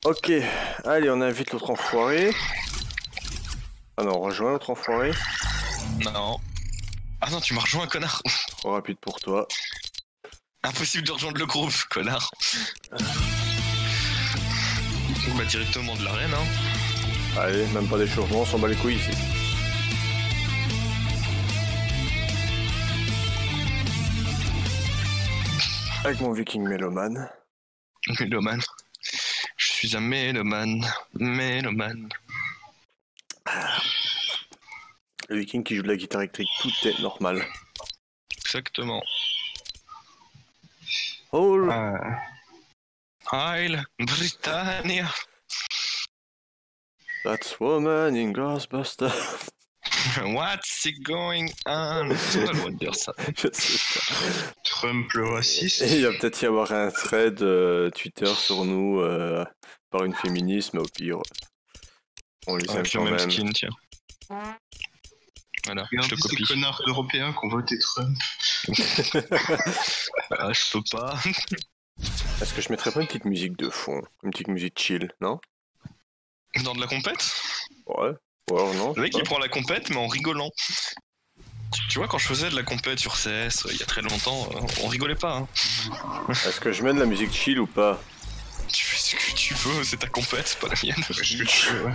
Ok, allez, on invite l'autre enfoiré. Ah non, on rejoint l'autre enfoiré. Non. Ah non, tu m'as rejoint, connard. Trop rapide pour toi. Impossible de rejoindre le groupe, connard. Bah directement de l'arène, hein. Allez, même pas d'échauffement, on s'en bat les couilles ici. Avec mon viking mélomane. Mélomane. Je suis un mélomane. Mélomane. Le viking qui joue de la guitare électrique, tout est normal. Exactement. Oh Heil Britannia. That woman in Ghostbusters. What's going on? C'est pas loin de dire ça. Je sais pas. Trump le raciste. Et il va peut-être y avoir un thread Twitter sur nous par une féministe, mais au pire, on les aime Avec le quand même même. skin, tiens. Voilà, je Regardez te ces copie. connards européens qui ont voté Trump. Ah, je peux pas. Est-ce que je mettrais pas une petite musique de fond? Une petite musique chill, non? Dans de la compète? Ouais. Ou alors non? Le mec je sais il prend la compète mais en rigolant. Tu vois, quand je faisais de la compète sur CS il y a très longtemps, on rigolait pas. Hein. pas. Est-ce que je mets de la musique chill ou pas? Tu fais ce que tu veux, c'est ta compète, c'est pas la mienne. Fais ce que tu veux, ouais.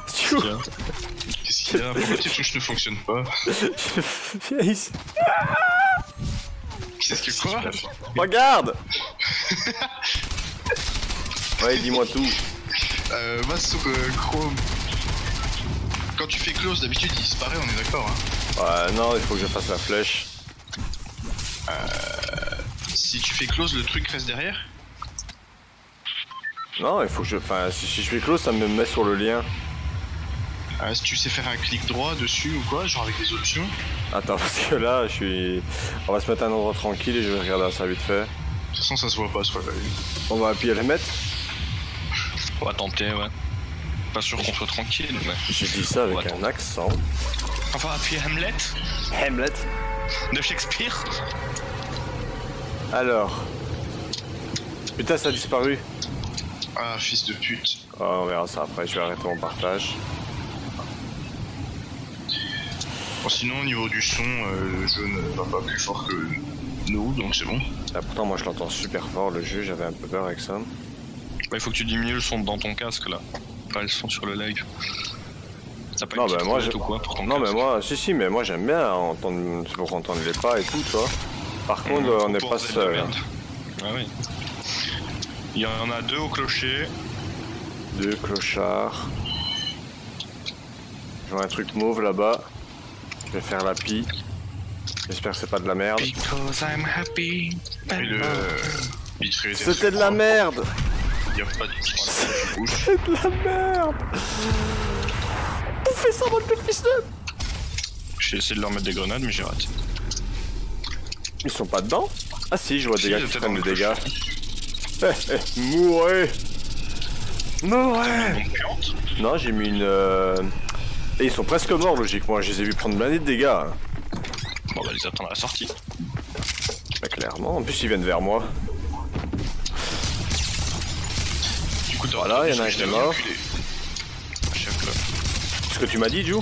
Tiens. Qu'est-ce qu'il y a? Pourquoi tes touches ne fonctionnent pas? Viens ici. Qu'est-ce que quoi? Regarde. Ouais, dis-moi tout. Va sur Chrome. Quand tu fais close, d'habitude il disparaît, on est d'accord, hein? Ouais, non, il faut que je fasse la flèche. Si tu fais close, le truc reste derrière? Non, il faut que je... Enfin, si je fais close, ça me met sur le lien. Si tu sais faire un clic droit dessus ou quoi, genre avec les options. Attends, parce que là, je suis... On va se mettre à un endroit tranquille et je vais regarder ça vite fait. De toute façon, ça se voit pas, soit la vue. On va appuyer le mettre. On va tenter, ouais. Pas sûr qu'on soit tranquille, mais. J'ai dit ça avec Ouais. un accent. On va appuyer Hamlet Hamlet. de Shakespeare. Alors. Putain, ça a disparu. Ah, fils de pute. Oh, on verra ça après, je vais arrêter mon partage. Bon, sinon, au niveau du son, le jeu ne va pas plus fort que nous, donc c'est bon. Ah, pourtant, moi je l'entends super fort le jeu, j'avais un peu peur avec ça. Bah, il faut que tu diminues le son dans ton casque là, pas le son sur le live. T'as pas Non, une petite bah moi, roulette ou quoi pour ton Non, casque? mais moi, si, mais moi j'aime bien entendre, pour entendre les pas et tout, tu vois. Par contre, on n'est pas Bordel de seul. merde. Ah oui. Il y en a deux au clocher. Deux clochards. Je vois un truc mauve là-bas. Je vais faire la pie. J'espère que c'est pas de la merde. Because I'm happy. Et le bitrate. C'était de la merde! Y'a pas de pixel qui bouge. C'est de la merde! Bouffez ça, votre fils de... J'ai essayé de leur mettre des grenades, mais j'ai raté. Ils sont pas dedans? Ah si, je vois des Si, gars ils qui étaient prennent dans des le dégâts. Mourez! Mourez! Bombe puante. Non, j'ai mis une... Et ils sont presque morts, logiquement. Je les ai vus prendre blindés de dégâts. Hein. Bon, on va les attendre à la sortie. Bah, clairement. En plus, ils viennent vers moi. Du coup, Voilà, il y en a un qui est mort. Chef là. Ce que tu m'as dit, Ju?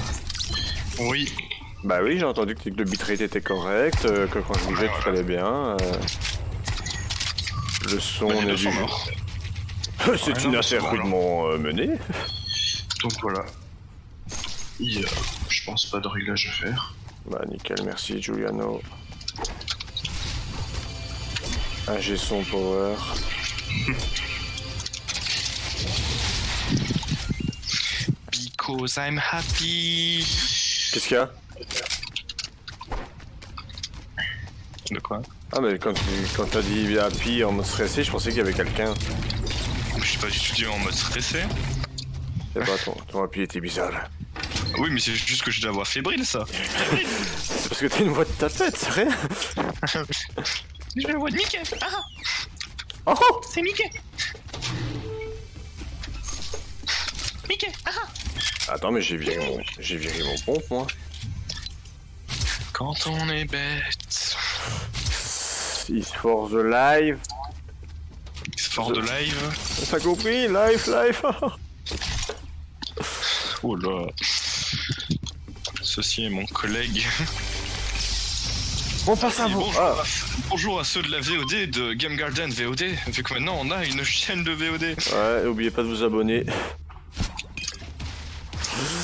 Oui. Bah oui, j'ai entendu que le bitrate était correct, que quand je bougeais, tout allait bien. Le son Bah, les est deux du sont jeu. morts. C'est Ouais, une non, affaire c'est bon, rudement menée. Donc voilà. Il y a, je pense, pas de réglage à faire. Bah nickel, merci Giuliano. Un G-son power. Because I'm happy. Qu'est-ce qu'il y a? De quoi? Ah mais quand t'as dit happy en mode stressé, je pensais qu'il y avait quelqu'un. Je suis pas du tout dit en mode stressé. C'est pas ton happy était bizarre. Oui, mais c'est juste que j'ai la voix fébrile, ça. C'est parce que t'as une voix de tapette, c'est rien? J'ai la voix de Mickey. Ah, Oh! c'est Mickey. Mickey. Ah. Attends, mais j'ai viré mon pompe, moi. Quand on est bête. Is for the live. fort de live. T'as compris? Live. Oh là. Ceci est mon collègue. On passe à vous. Bonjour à ceux de la VOD de Game Garden VOD, vu que maintenant on a une chaîne de VOD. Ouais, oubliez pas de vous abonner.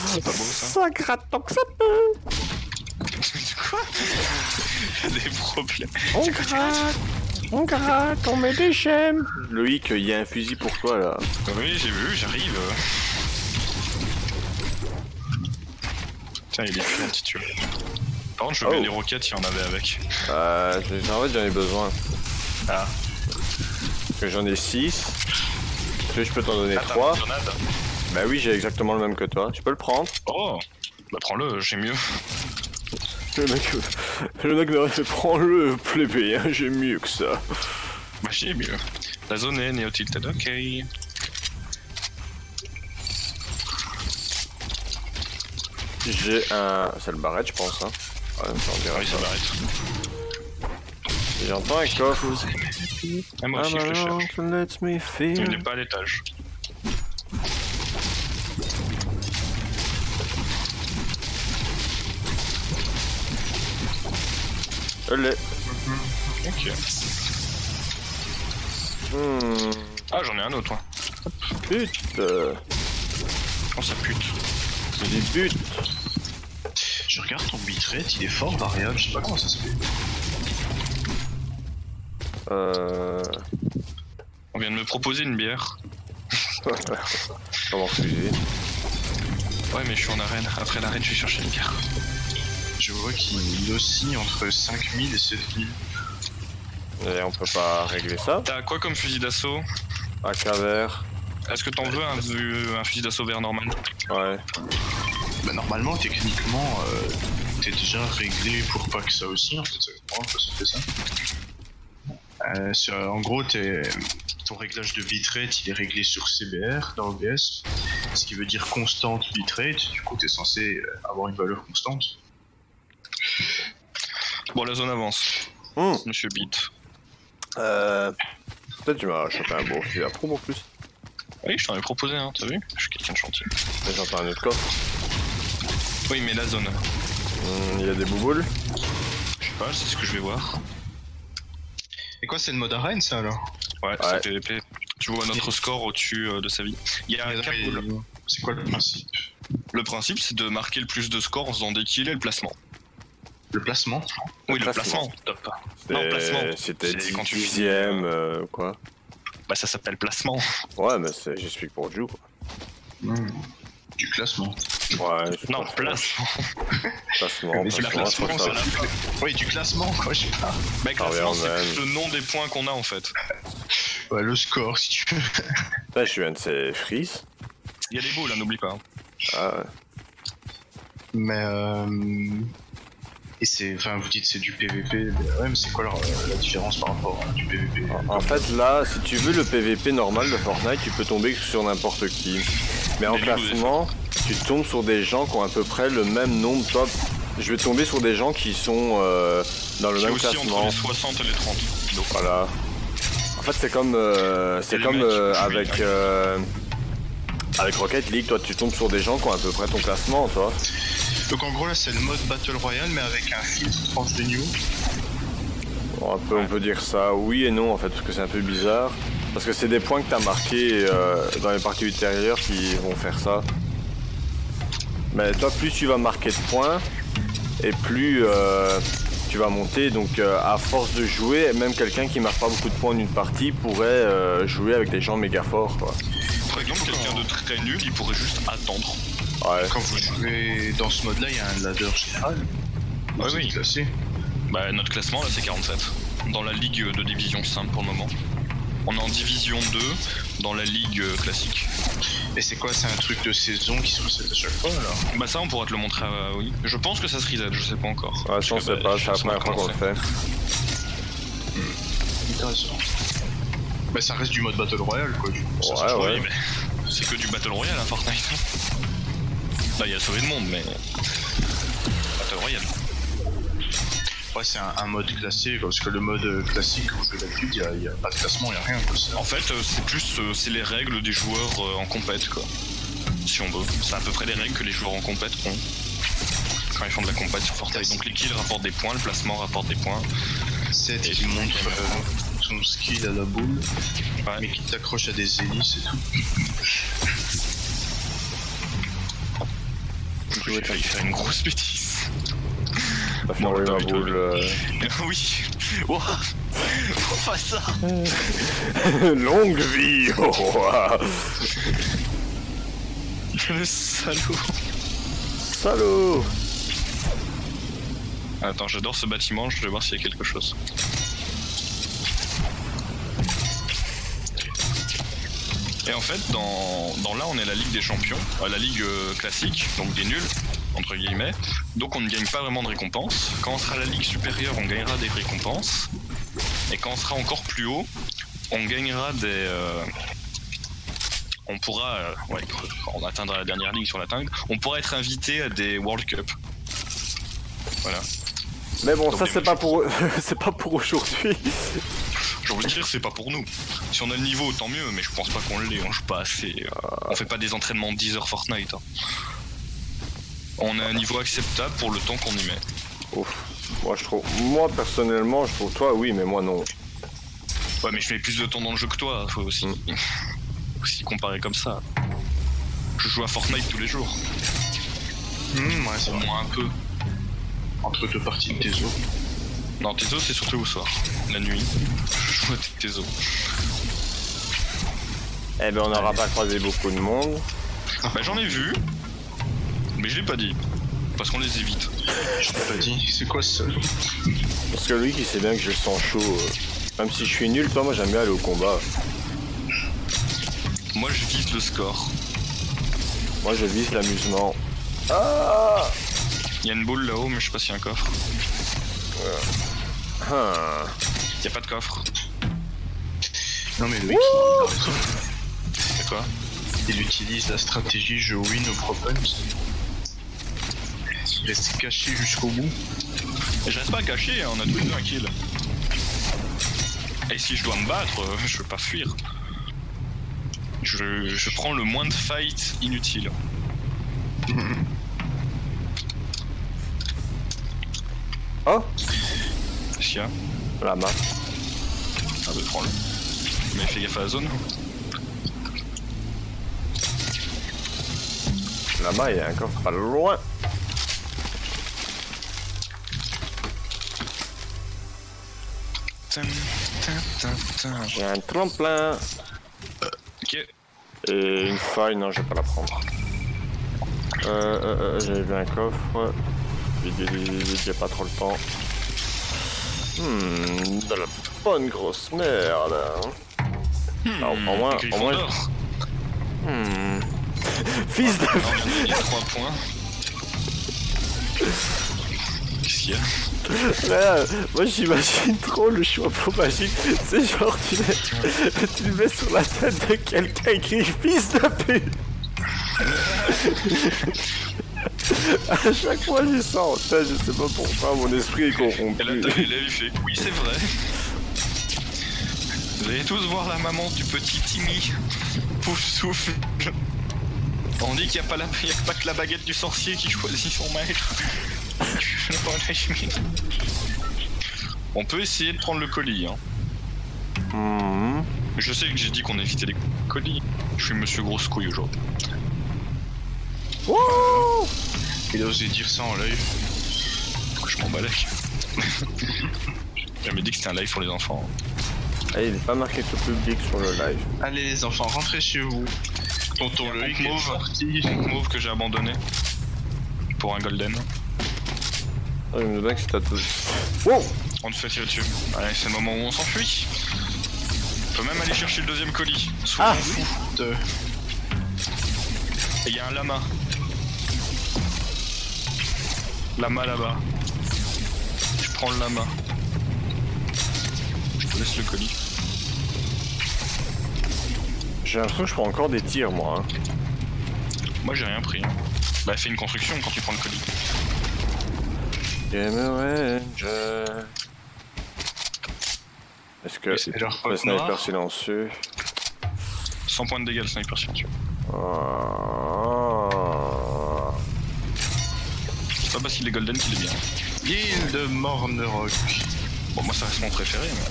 C'est pas beau ça. Ça gratte tant que ça peut. Quoi? Des problèmes. On gratte, on met des chaînes. Loïc, il y a un fusil pour toi là. Oui, j'ai vu, j'arrive. Tiens, il est plus anti-tueur. Par contre, je veux bien les roquettes si on avait avec. En fait, j'en ai besoin. Ah. Parce que j'en ai 6. Est-ce que je peux t'en donner 3? Bah oui, j'ai exactement le même que toi. Tu peux le prendre. Oh. Bah prends-le, j'ai mieux. Le mec m'aurait fait prends-le, plébé, hein, j'ai mieux que ça. Bah j'ai mieux. La zone est néo-tilted, ok. J'ai un... C'est le barrette, je pense, hein. Ouais, Oui, c'est barrette. J'entends un coffre. Ah, moi aussi, je le cherche. Let me feel. Il n'est pas à l'étage. Je l'ai. Ok. Ah, j'en ai un autre, toi. Pute. Oh, ça pute. C'est des putes. Je regarde ton bitrate, il est fort variable, je sais pas comment ça se fait. On vient de me proposer une bière. Comment refuser? Ouais, mais je suis en arène. Après l'arène, je vais chercher une bière. Je vois qu'il oscille entre 5000 et 7000. Et on peut pas régler ça? T'as quoi comme fusil d'assaut? AK vert. Est-ce que t'en veux un fusil d'assaut vert normal? Ouais. Bah normalement, techniquement, t'es déjà réglé pour pas que ça aussi, en fait, ça fait ça. En gros, ton réglage de bitrate, il est réglé sur CBR dans OBS, ce qui veut dire constante bitrate, du coup t'es censé avoir une valeur constante. Bon, la zone avance. Monsieur Beat. Peut-être tu m'as chopé un bon fusil à promo en plus. Oui, je t'en ai proposé, hein, t'as vu? Je suis quelqu'un de chantier. Mais j'entends un autre coffre. Oui, mais la zone. Il y a des bouboules. Je sais pas, c'est ce que je vais voir. Et quoi, c'est le mode arène ça alors? Ouais, c'est PVP. Tu vois notre score au-dessus de sa vie. Il y a 4 boules. C'est quoi le principe? Le principe, c'est de marquer le plus de score en faisant des kills et le placement. Le placement? Oui, le placement. Top. Non, placement. C'était quand tu 10ème, quoi. Bah, ça s'appelle placement. Ouais, mais j'explique pour Jou, quoi. Du classement. Ouais, non, placement. Placement, mais c'est la placement, c'est la fin. Oui, du classement, quoi, je sais pas. Bah, classement, c'est le nom des points qu'on a en fait. Ouais, le score, si tu veux. Là, je viens de ces frises. Il y a des boules, là, n'oublie pas. Ah ouais. Mais et c'est, enfin, vous dites c'est du PVP, ouais, mais c'est quoi la différence par rapport à du PVP? En fait, là, si tu veux le PVP normal de Fortnite, tu peux tomber sur n'importe qui. Mais en classement, tu tombes sur des gens qui ont à peu près le même nombre. Toi, je vais tomber sur des gens qui sont dans le même aussi classement. Entre les 60 et les 30. Donc. Voilà. En fait, c'est comme avec Rocket League, toi, tu tombes sur des gens qui ont à peu près ton classement, toi. Donc en gros là c'est le mode Battle Royale mais avec un filtre tranche de new. Bon, on peut dire ça oui et non en fait, parce que c'est un peu bizarre. Parce que c'est des points que tu as marqués dans les parties ultérieures qui vont faire ça. Mais toi, plus tu vas marquer de points, et plus tu vas monter. Donc à force de jouer, même quelqu'un qui marque pas beaucoup de points en une partie pourrait jouer avec des gens méga forts, quoi. Par exemple, quelqu'un de très nul, il pourrait juste attendre. Ouais. Quand vous jouez dans ce mode là, il y a un ladder général. Ouais, oui. Classé. Bah, notre classement là c'est 47. Dans la ligue de division simple pour le moment. On est en division 2 dans la ligue classique. Et c'est quoi? C'est un truc de saison qui se reset à chaque fois alors? Bah, ça on pourra te le montrer, oui. Je pense que ça se reset, je sais pas encore. Ouais, je sais pas, c'est la première fois qu'on le fait. Intéressant. Bah, ça reste du mode Battle Royale quoi. Du coup, ouais, ouais. Oui, mais c'est que du Battle Royale à Fortnite. Là, il y a sauvé le monde, mais. Battle Royale. Ouais, c'est un mode classé, parce que le mode classique où je fais d'habitude, il n'y a pas de classement, il n'y a rien. En fait, c'est plus c'est les règles des joueurs en compète, quoi. Si on veut. C'est à peu près les règles que les joueurs en compète ont quand ils font de la compète sur Fortnite. Donc les kills rapportent des points, le placement rapporte des points. C'est qui montre son skill à la boule, Ouais. mais qui t'accroche à des hélices et tout. J'ai failli faire une grosse bêtise. T'as fait Bon, enlever ma t'as vu, boule. Oui. Wow. Faut pas ça. Longue vie. Oh, Le salaud. salaud. Attends, j'adore ce bâtiment, je vais voir s'il y a quelque chose. Et en fait, dans là, on est la Ligue des Champions, la Ligue classique, donc des nuls, entre guillemets. Donc on ne gagne pas vraiment de récompenses. Quand on sera à la Ligue supérieure, on gagnera des récompenses. Et quand on sera encore plus haut, on gagnera des... on pourra, quand on atteindra la dernière ligue sur la Tingue, on pourra être invité à des World Cup. Voilà. Mais bon, Donc, ça des c'est pas matchs. pour c'est pas pour aujourd'hui. J'ai envie de dire, c'est pas pour nous. Si on a le niveau, tant mieux, mais je pense pas qu'on l'ait, on joue pas assez. On fait pas des entraînements de 10 heures Fortnite. Hein. On a un niveau acceptable pour le temps qu'on y met. Ouf. Moi personnellement, je trouve toi oui, mais moi non. Ouais, mais je mets plus de temps dans le jeu que toi, faut aussi, aussi comparer comme ça. Je joue à Fortnite tous les jours, Ouais, c'est au vrai. moins un peu. Entre deux parties de tes os. Non, Tezo, c'est surtout au soir, la nuit. Je joue à Tezo. Eh ben on n'aura pas croisé beaucoup de monde. Bah, j'en ai vu, mais je l'ai pas dit, parce qu'on les évite. Je t'ai pas dit, c'est quoi ça? Parce que lui qui sait bien que je sens chaud. Même si je suis nul, toi moi j'aime bien aller au combat. Moi, je vise le score. Moi je vise l'amusement. Ah Il y a une boule là-haut, mais je sais pas s'il y a un coffre. ah. Y a pas de coffre. Non mais Loïc, C'est quoi? il utilise la stratégie je win au problems. Il reste caché jusqu'au bout. Et je reste pas caché, hein, on a tous les deux un kill. Et si je dois me battre, je veux pas fuir. Je prends le moins de fight inutile. Oh Qu'est-ce qu'il y a? la map. Ah bah prends-le. Mais fais gaffe à la zone. Là-bas il y a un coffre pas loin. J'ai un tremplin. Ok. Et une faille, non je vais pas la prendre. J'avais vu un coffre. Vite, j'ai pas trop le temps. De la bonne grosse merde. Ah, au moins, Gryffondor. Fils de... On vient de gagner 3 points. Qu'est-ce qu'il y a? Là, moi j'imagine trop le chapeau magique. C'est genre tu le mets sur la tête de quelqu'un et crie fils de pute. À chaque fois j'ai ça en tête, je sais pas pourquoi, mon esprit est corrompu. Et là t'as l'élève, il fait oui c'est vrai. Vous allez tous voir la maman du petit Timmy. Pouf souffle. On dit qu'il n'y a pas que la baguette du sorcier qui choisit son maître. On peut essayer de prendre le colis. Hein. Je sais que j'ai dit qu'on évitait les colis. Je suis monsieur grosse couille aujourd'hui. Wouh. Il a osé dire ça en live. Je m'en balèque. J'ai jamais dit que c'était un live pour les enfants. Allez, il n'est pas marqué tout public sur le live. Allez les enfants, rentrez chez vous. Tonton Loïc est sorti. Mauve que j'ai abandonné. Pour un golden. Oh, je me demande que c'est à tous. Wow. On te fait tirer dessus. Allez, c'est le moment où on s'enfuit. On peut même aller chercher le deuxième colis. Soyons fous. Et il y a un lama. Lama là-bas. Je prends le lama. Je te laisse le colis. J'ai l'impression que je prends encore des tirs moi. Hein. Moi j'ai rien pris. Bah fais une construction quand tu prends le colis. Game Ranger. Est-ce que C'est leur le pote sniper noir. silencieux? 100 points de dégâts le sniper silencieux. Ah. C'est pas parce qu'il est golden qu'il est bien. L'île de Mornerock. Bon, moi ça reste mon préféré, mais.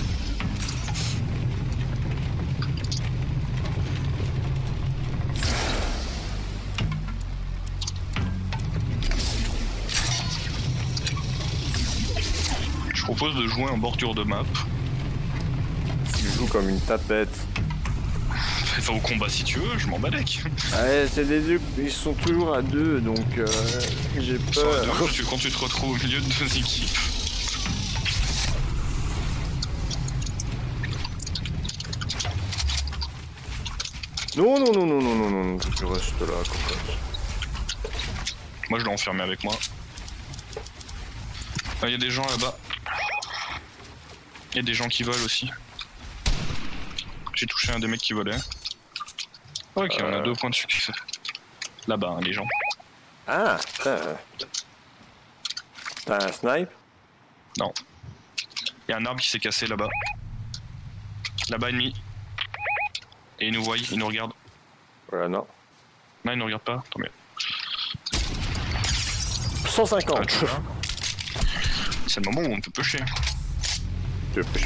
Je propose de jouer en bordure de map. Tu joues comme une tapette. Va au combat si tu veux, je m'en balèque. Ouais, c'est des deux, ils sont toujours à deux, donc j'ai peur. Quand tu te retrouves au milieu de deux équipes. Non, non, non, non, non, non, non, tu restes là, cocotte. Moi je l'ai enfermé avec moi. Il y a des gens là-bas. Il y a des gens qui volent aussi. J'ai touché un des mecs qui volait. Ok, on a 2 points de succès. Là-bas, hein, les gens. Ah, t'as un snipe? Non. Il y a un arbre qui s'est cassé là-bas. Là-bas, ennemi. Et il nous voit, il nous regarde. Voilà, non. Non, il nous regarde pas. Tant mieux. 150. C'est le moment où on peut pusher.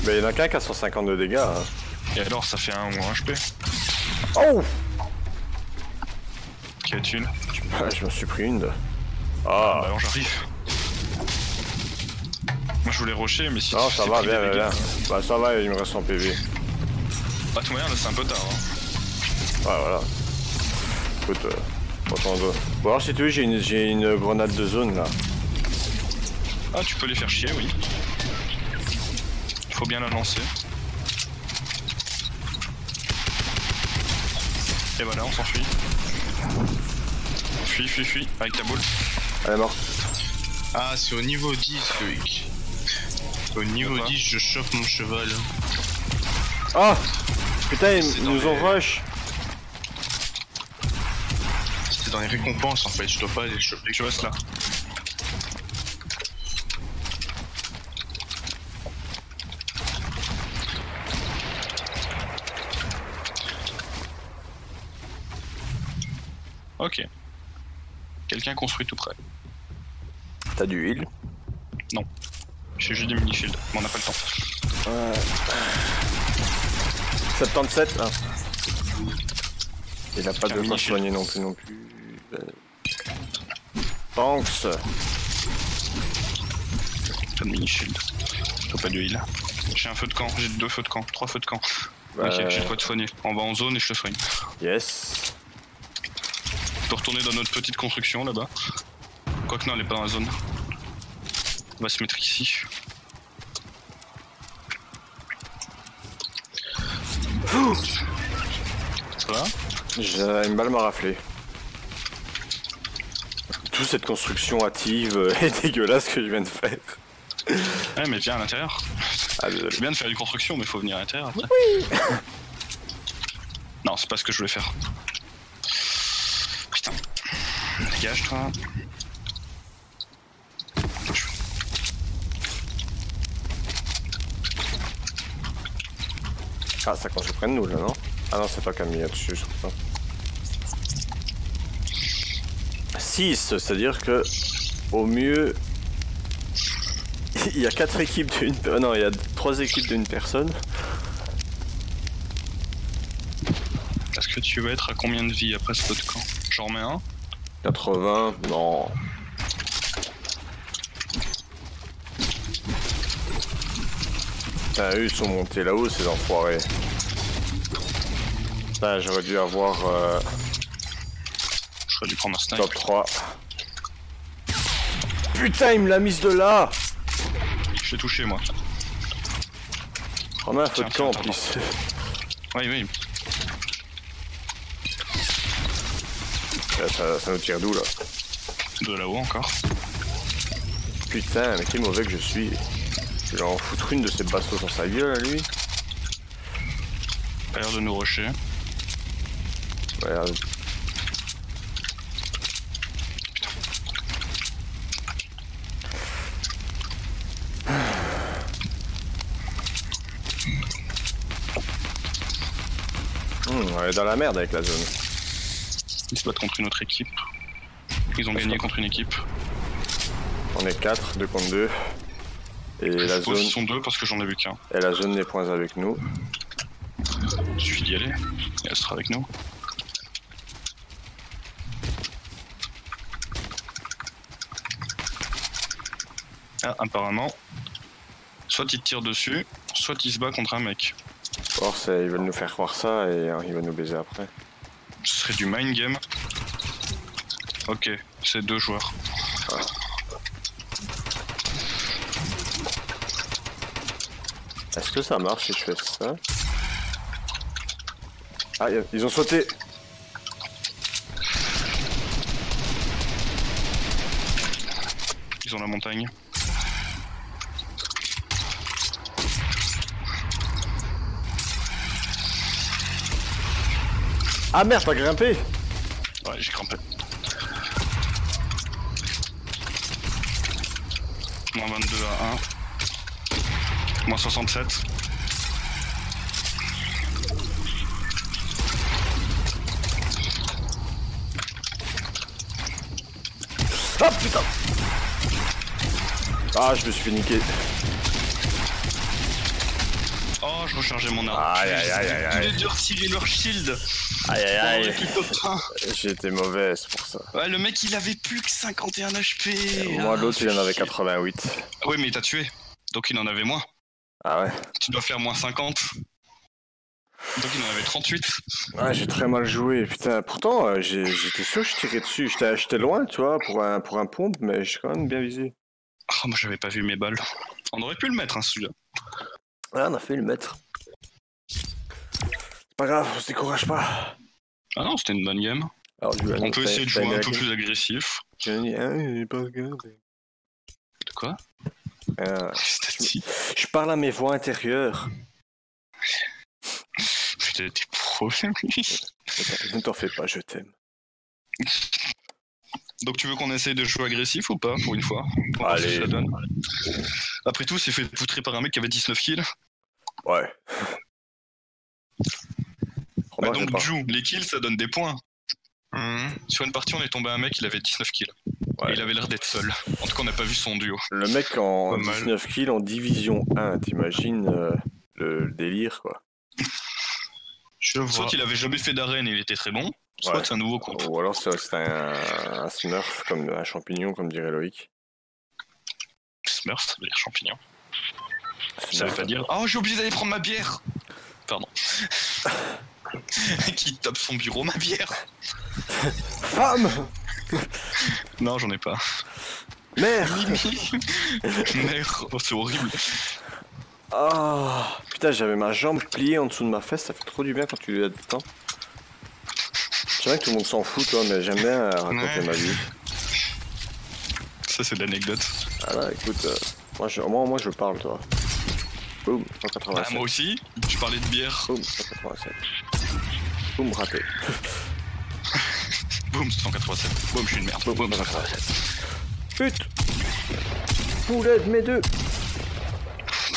Mais il y en a qu'un qui a 150 de dégâts. Hein. Et alors, ça fait 1 ou 1 HP. Oh! Qui a une. Ah, je me suis pris une. Bah Ah, alors j'arrive. Moi je voulais rusher, mais si non, tu ça t'es va, pris des bien, dégâts- bien. Bah, ça va, il me reste 100 PV. Bah, tout manière, là c'est un peu tard. Hein. Ouais, voilà. Écoute, autant de... Bon, alors si tu veux, j'ai une grenade de zone là. Ah, tu peux les faire chier, oui. Il faut bien la lancer. Et voilà, on s'enfuit. Fuis, avec ta boule. Elle est morte. Ah, c'est au niveau 10, Loïc. Au niveau Pourquoi 10, je chope mon cheval. Ah! Putain, C'est ils dans nous ont les- rush. C'était dans les récompenses en fait, je dois pas les choper. Tu restes là. Ok. Quelqu'un construit tout près. T'as du heal? Non. J'ai juste des mini-shields, mais on n'a pas le temps. 77, hein. Il a pas Tiens, de quoi mini-shield. soigner non plus. Thanks. Pas de mini-shield. Faut pas de heal. J'ai un feu de camp, j'ai 2 feux de camp, 3 feux de camp. Ok, j'ai de quoi te soigner. On va en zone et je te soigne. Yes. On peut retourner dans notre petite construction là-bas. Quoique non, elle est pas dans la zone. On va se mettre ici. Ça va? J'ai une balle m'a raflé. Toute cette construction hâtive est dégueulasse que je viens de faire. Ouais, mais viens à l'intérieur. Ah, désolé. C'est bien de faire une construction, mais faut venir à l'intérieur après. Non, c'est pas ce que je voulais faire. Putain. Dégage, toi. Ah, ça construit près de nous là, non? Ah non, c'est toi qui as mis là-dessus, je crois. 6, c'est-à-dire que au mieux il y a 4 équipes d'une non, il y a 3 équipes d'une personne. Est-ce que tu vas être à combien de vie après ce feu de camp? J'en remets un. 80, non. Putain, eux ils sont montés là-haut ces enfoirés. Putain, j'aurais dû avoir J'aurais dû prendre un sniper. top 3. Putain, il me l'a mise de là. Je l'ai touché moi. On a un feu de Tiens, camp en attends, plus. Oui. Ça nous tire d'où là? De là-haut encore. Putain, mais quel mauvais que je suis. Je vais en foutre une de ces bastos dans sa gueule à lui. Pas l'air de nous rusher. Ouais, regarde. On est dans la merde avec la zone. Ils se battent contre une autre équipe. Ils ont gagné contre une équipe. On est 4, 2 contre 2. Et Je la suppose zone... qu'ils sont 2 parce que j'en ai vu qu'un. Et la zone les points avec nous. Il suffit d'y aller. Et elle sera avec nous. Ah, apparemment, soit il te tire dessus, soit il se bat contre un mec. Or, ils veulent nous faire croire ça et ils veulent nous baiser après. Ce serait du mind game. Ok, c'est 2 joueurs. Ouais. Est-ce que ça marche si je fais ça? Ah, ils ont sauté. Ils ont la montagne. Ah merde, t'as grimpé? Ouais, j'ai grimpé. Moins 22 à 1. Moins 67. Ah putain! Ah, je me suis fait niquer. Oh, je rechargeais mon arme. Aïe aïe aïe aïe Je aïe. voulais dû retirer leur shield. Aïe aïe aïe. Plutôt pas. J'ai été mauvais, c'est pour ça. Ouais, le mec il avait plus que 51 HP. Moi, l'autre, il en avait chier. 88. Oui, mais il t'a tué. Donc il en avait moins. Ah ouais? Tu dois faire moins 50. Donc il en avait 38. Ouais, j'ai très mal joué. Putain, pourtant, j'étais sûr que je tirais dessus. J'étais loin, tu vois, pour un pompe, mais j'ai quand même bien visé. Oh, moi j'avais pas vu mes balles. On aurait pu le mettre, hein, celui-là. Ouais, on a fait le mettre. C'est pas grave, on se décourage pas. Ah non, c'était une bonne game. Alors, On peut essayer de jouer un peu plus agressif. De De quoi? je, je parle à mes voix intérieures. Putain, des problèmes. Ne t'en fais pas, je t'aime. Donc tu veux qu'on essaye de jouer agressif ou pas, pour une fois? Pour voir ce que Allez. ça donne. Après tout, c'est fait poutrer par un mec qui avait 19 kills. Ouais. Bah Remarque, donc j'ai pas- joue, les kills ça donne des points. Sur une partie on est tombé à un mec, il avait 19 kills. Ouais. Et il avait l'air d'être seul. En tout cas on n'a pas vu son duo. Le mec en Pas mal. 19 kills en division 1, t'imagines le délire, quoi. Je vois. Soit il avait jamais fait d'arène et il était très bon, soit Ouais. c'est un nouveau compte. Ou alors c'est un smurf, comme un champignon, comme dirait Loïc. Smurf, ça veut dire champignon. Ça veut Smurf. pas dire. Oh j'ai oublié d'aller prendre ma bière. Pardon. Qui tape son bureau, ma bière. Femme. Non j'en ai pas. Merde. Merde, oh, c'est horrible. Ah, putain, j'avais ma jambe pliée en dessous de ma fesse, ça fait trop du bien quand tu lui as du temps. Je sais bien que tout le monde s'en fout, toi, mais j'aime bien raconter Ouais. ma vie. Ça c'est de l'anecdote. Ah là, écoute, moi je parle, toi. Boum, Ah, 187. moi aussi, tu parlais de bière. Boum, 187. Boum, raté. Boum, 187. Boum, je suis une merde. Boum, 187. Pute. Poulet de mes deux.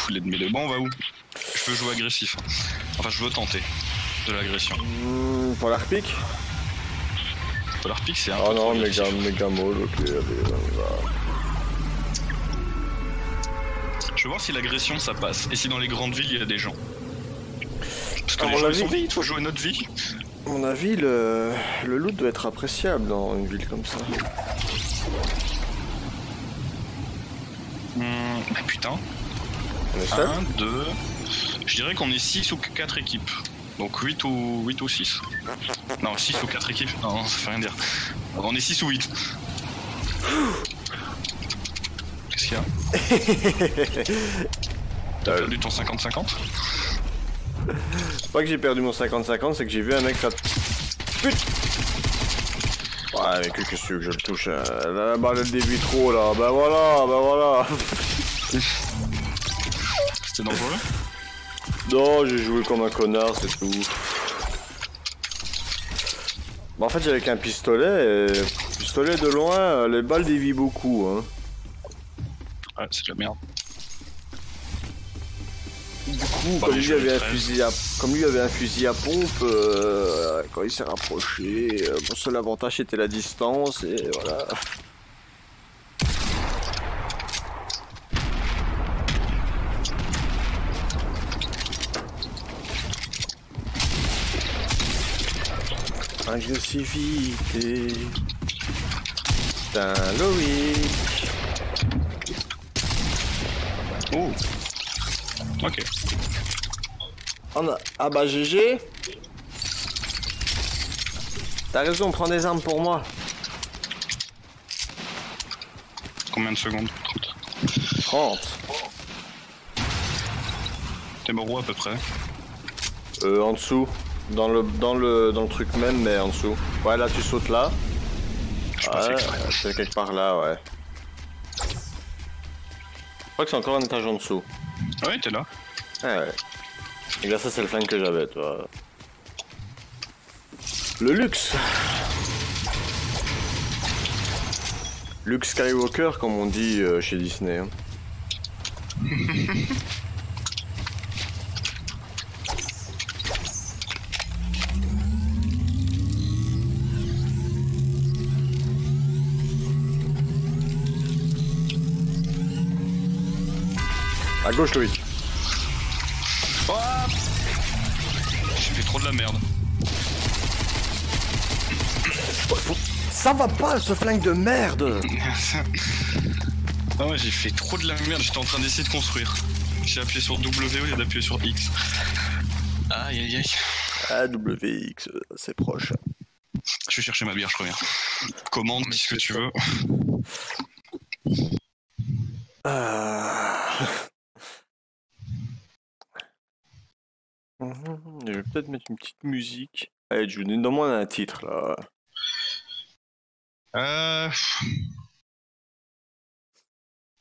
Poulet de mêlée. Bon, on va où? Je veux jouer agressif. Enfin, je veux tenter de l'agression. Pour l'arpic. Polar Peak, c'est un Oh peu non, trop agressif. méga molle, ok, allez, on y va. Je veux voir si l'agression ça passe et si dans les grandes villes il y a des gens. Parce que À les mon gens ils avis- sont vides, il faut jouer notre vie. À mon avis, le loot doit être appréciable dans une ville comme ça. Ah, putain. On est seul 1, 2. Je dirais qu'on est 6 ou 4 équipes. Donc 8 ou 6. Non, 6 ou 4 équipes. Non, ça fait rien dire. On est 6 ou 8. Qu'est-ce qu'il y a? T'as perdu ton 50-50? C'est pas que j'ai perdu mon 50-50, c'est que j'ai vu un mec là. Pute. Ouais, mais qu'est-ce que tu veux que je le touche la balle le début trop là, bah voilà. C'était dangereux? Non, j'ai joué comme un connard, c'est tout. Bah, en fait, j'avais qu'un pistolet, et pistolet de loin, les balles dévient beaucoup, hein. Ouais, c'est de la merde. Du coup, coup, Bah, comme les lui, avait un jeux fusil à... comme lui avait un fusil à pompe, quand il s'est rapproché, mon seul avantage c'était la distance, et voilà. Agressivité. Putain, Loïc. Oh. Ok. Ah bah GG. T'as raison, prends des armes pour moi. Combien de secondes? 30. 30. T'es mort où à peu près? En dessous. Dans le truc même, mais en dessous. Ouais, là tu sautes là. Je passe Ouais, exprès. c'est quelque part là, ouais. Je crois que c'est encore un étage en dessous. Ouais, t'es là. Ouais. Et là, ça c'est le flingue que j'avais, toi. Le luxe. Luke Skywalker, comme on dit chez Disney. Hein. À gauche, Loïc. Oh, j'ai fait trop de la merde. Ça va pas, ce flingue de merde. Ah ouais, j'ai fait trop de la merde, j'étais en train d'essayer de construire. J'ai appuyé sur W au lieu d'appuyer sur X. Aïe aïe aïe. AWX, c'est proche. Je vais chercher ma bière, je reviens. Commande, dis ce que tu veux. Je vais peut-être mettre une petite musique. Allez, June, donne-moi un titre là.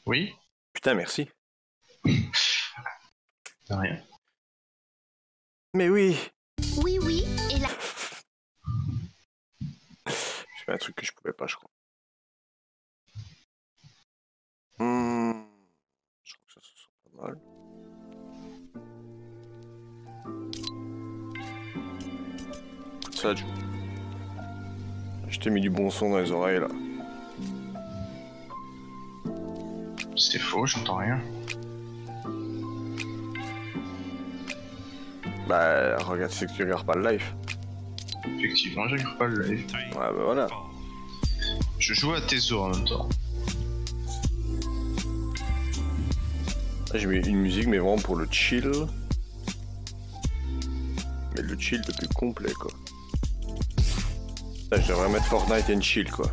Oui. Putain, merci. De rien. Mais oui. Oui, oui, et là. J'ai fait un truc que je pouvais pas, je crois. Je crois que ça se sent pas mal. Écoute ça, June. Je t'ai mis du bon son dans les oreilles là. C'était faux, j'entends rien. Bah, regarde, c'est que tu regardes pas le live. Effectivement, je regarde pas le live. Ouais, bah voilà. Je joue à Teso en même temps. J'ai mis une musique, mais vraiment pour le chill. Mais le chill le plus complet, quoi. Là, je devrais mettre Fortnite and chill, quoi.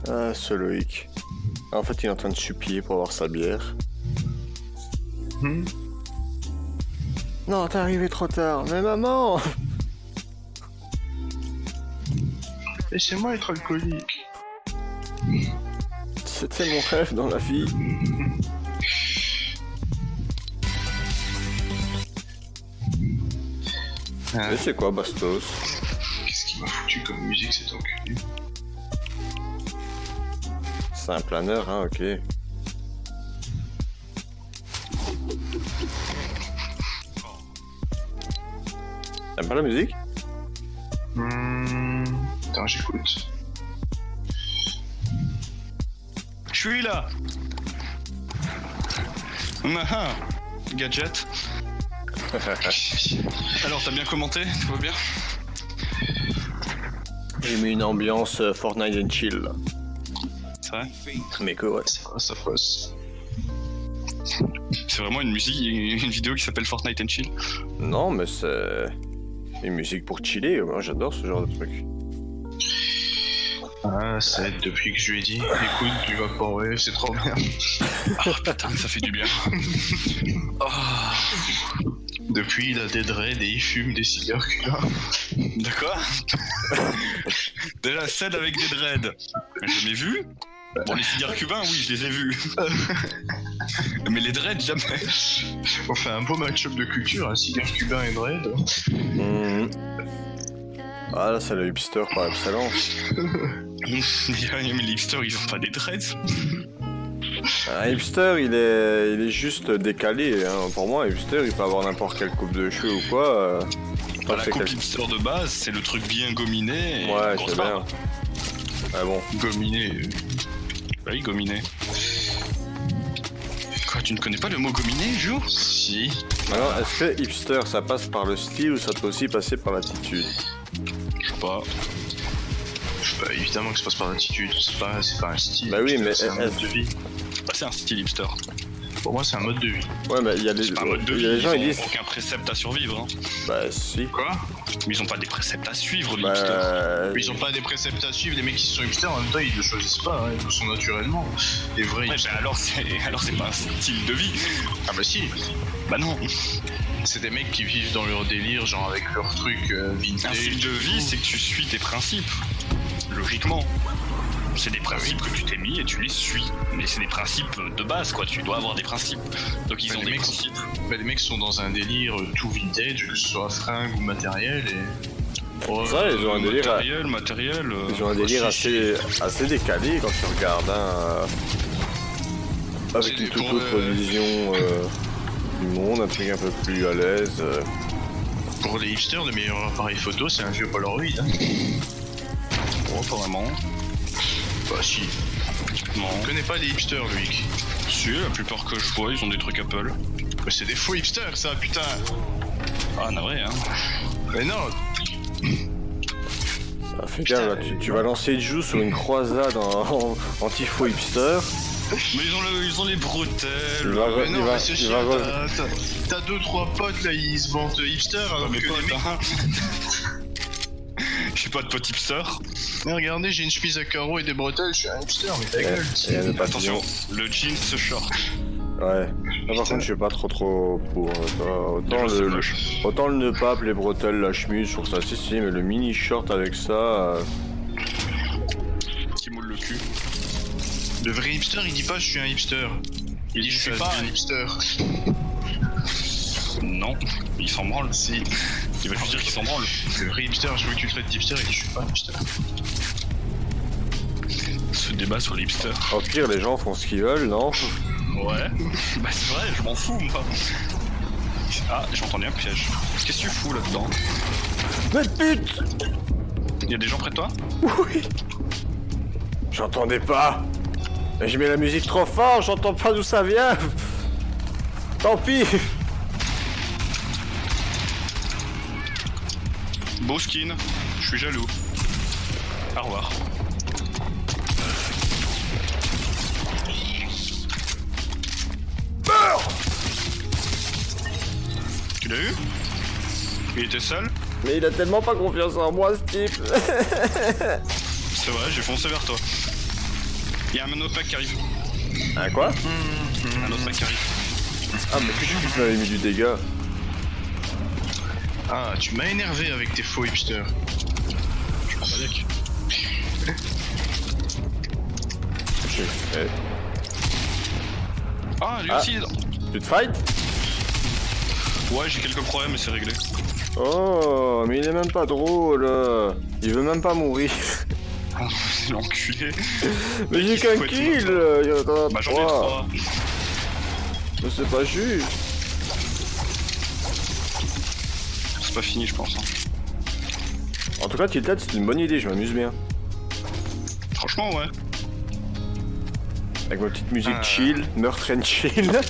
Ah, ce Loïc. En fait, il est en train de supplier pour avoir sa bière. Non, t'es arrivé trop tard. Mais maman! Laissez-moi être alcoolique. C'était mon rêve dans la vie. Et c'est quoi, Bastos? Qu'est-ce qui m'a foutu comme musique cet enculé? C'est un planeur, hein, ok. T'aimes pas la musique? Attends, j'écoute. Je suis là. Ah, gadget. Alors, t'as bien commenté? Tout va bien? J'ai mis une ambiance Fortnite and chill, là. C'est vrai? Mais que ouais. C'est quoi ça passe? C'est vraiment une musique, une vidéo qui s'appelle Fortnite and Chill. Non, mais c'est une musique pour chiller. Moi, j'adore ce genre de truc. Ah, c'est depuis que je lui ai dit, écoute du Vaporwave, c'est trop bien. Ah putain, ça fait du bien. Oh. Depuis, il a des dreads et il fume des cigares cubains. D'accord. Déjà, celle avec des dreads. Mais je l'ai vu. Bon, les cigares cubains, oui, je les ai vus. Mais les dreads, jamais. On fait un beau match-up de culture, un cigare cubain et dread. Ah là, c'est le hipster par excellence. Mais les hipsters, ils ont pas des dreads. Un hipster, il est juste décalé. Hein. Pour moi, un hipster, il peut avoir n'importe quelle coupe de cheveux ou quoi. La coupe hipster de base, c'est le truc bien gominé. Et ouais, c'est bien. Ah bon. Gominé. Oui, gominé. Quoi, tu ne connais pas le mot gominé, Jou? Si. Alors, est-ce que hipster, ça passe par le style ou ça peut aussi passer par l'attitude? Je sais pas. Bah, évidemment que ça passe par l'attitude, c'est pas un style. Bah oui, mais c'est un mode de vie. Bah, c'est un style hipster. Pour moi, c'est un mode de vie. Ouais, mais il y a les gens, ils disent. Aucun précepte à survivre. Hein. Bah, si. Quoi? Mais ils ont pas des préceptes à suivre, les Bah, hipsters. Ils ont pas des préceptes à suivre, les mecs qui sont hipsters, en même temps, ils le choisissent pas, hein, ils le sont naturellement. Les vrais Ouais, hipsters. bah alors c'est pas un style de vie. Ah bah si. Bah non. C'est des mecs qui vivent dans leur délire, genre avec leur truc vintage. Un style de vie, c'est que tu suis tes principes. Logiquement. C'est des principes que tu t'es mis et tu les suis. Mais c'est des principes de base, quoi. Tu dois avoir des principes. Donc ils ont des principes. Bah, les mecs sont dans un délire tout vintage, que ce soit fringue ou matériel, et... Oh, ça, ils ont un délire... Matériel... Ils ont un délire assez décalé quand tu regardes, hein. Avec une toute autre vision du monde, un truc un peu plus à l'aise. Pour les hipsters, le meilleur appareil photo, c'est un vieux Polaroid. Hein. Oh, pas vraiment. Bah si. Non. On connaît pas les hipsters, Loïc. Si, la plupart que je vois, ils ont des trucs Apple. Mais c'est des faux hipsters, ça, putain. Ah, navré, hein. Mais non. Ça fait gaffe, là, tu vas lancer Jou sur une croisade en anti-faux hipster. Mais ils ont les bretelles. Mais non, mais c'est chiant, t'as 2-3 potes, là, ils se vantent hipster, alors mes que potes, les mecs... hein. Je suis pas de pote hipster. Mais regardez, j'ai une chemise à carreaux et des bretelles, je suis un hipster, mais ta gueule. Et le Attention, papillon. le jeans se short. Ouais. Là, par contre, je suis pas trop pour. Autant le nœud pape, les bretelles, la chemise, je trouve ça si, mais le mini short avec ça. Qui moule le cul. Le vrai hipster, il dit pas je suis un hipster. Il dit je suis pas un hipster. Non, il s'en branle. Si. Il va juste dire qu'il s'en branle. Le vrai hipster, je veux que tu le traites d'hipster, il dit je suis pas un hipster. Ce débat sur les hipsters. Au pire, les gens font ce qu'ils veulent, non? Ouais. Bah c'est vrai, je m'en fous moi. Ah, j'ai entendu un piège. Qu'est-ce que tu fous là-dedans? Mais pute! Y'a des gens près de toi? Oui! J'entendais pas! Mais je mets la musique trop fort, j'entends pas d'où ça vient! Tant pis! Beau skin, je suis jaloux. Au revoir. Meurs! Tu l'as eu? Il était seul? Mais il a tellement pas confiance en moi, ce type! C'est vrai, j'ai foncé vers toi. Y'a un autre mec qui arrive. Ah quoi? Un autre mec qui arrive. Ah mais que tu m'avais mis du dégât. Ah, tu m'as énervé avec tes faux hipsters. Je m'en balèque. J'ai fait. Ah, lui Ah. aussi il est dans... Tu te fight? Ouais, j'ai quelques problèmes mais c'est réglé. Oh, mais il est même pas drôle. Il veut même pas mourir. Oh, c'est l'enculé. Mais j'ai qu'un kill. Il y en a Bah j'en ai 3. Mais c'est pas juste. C'est pas fini je pense. Hein. En tout cas, Tilted, c'est une bonne idée, je m'amuse bien. Franchement ouais. Avec ma petite musique chill, meurtre and chill.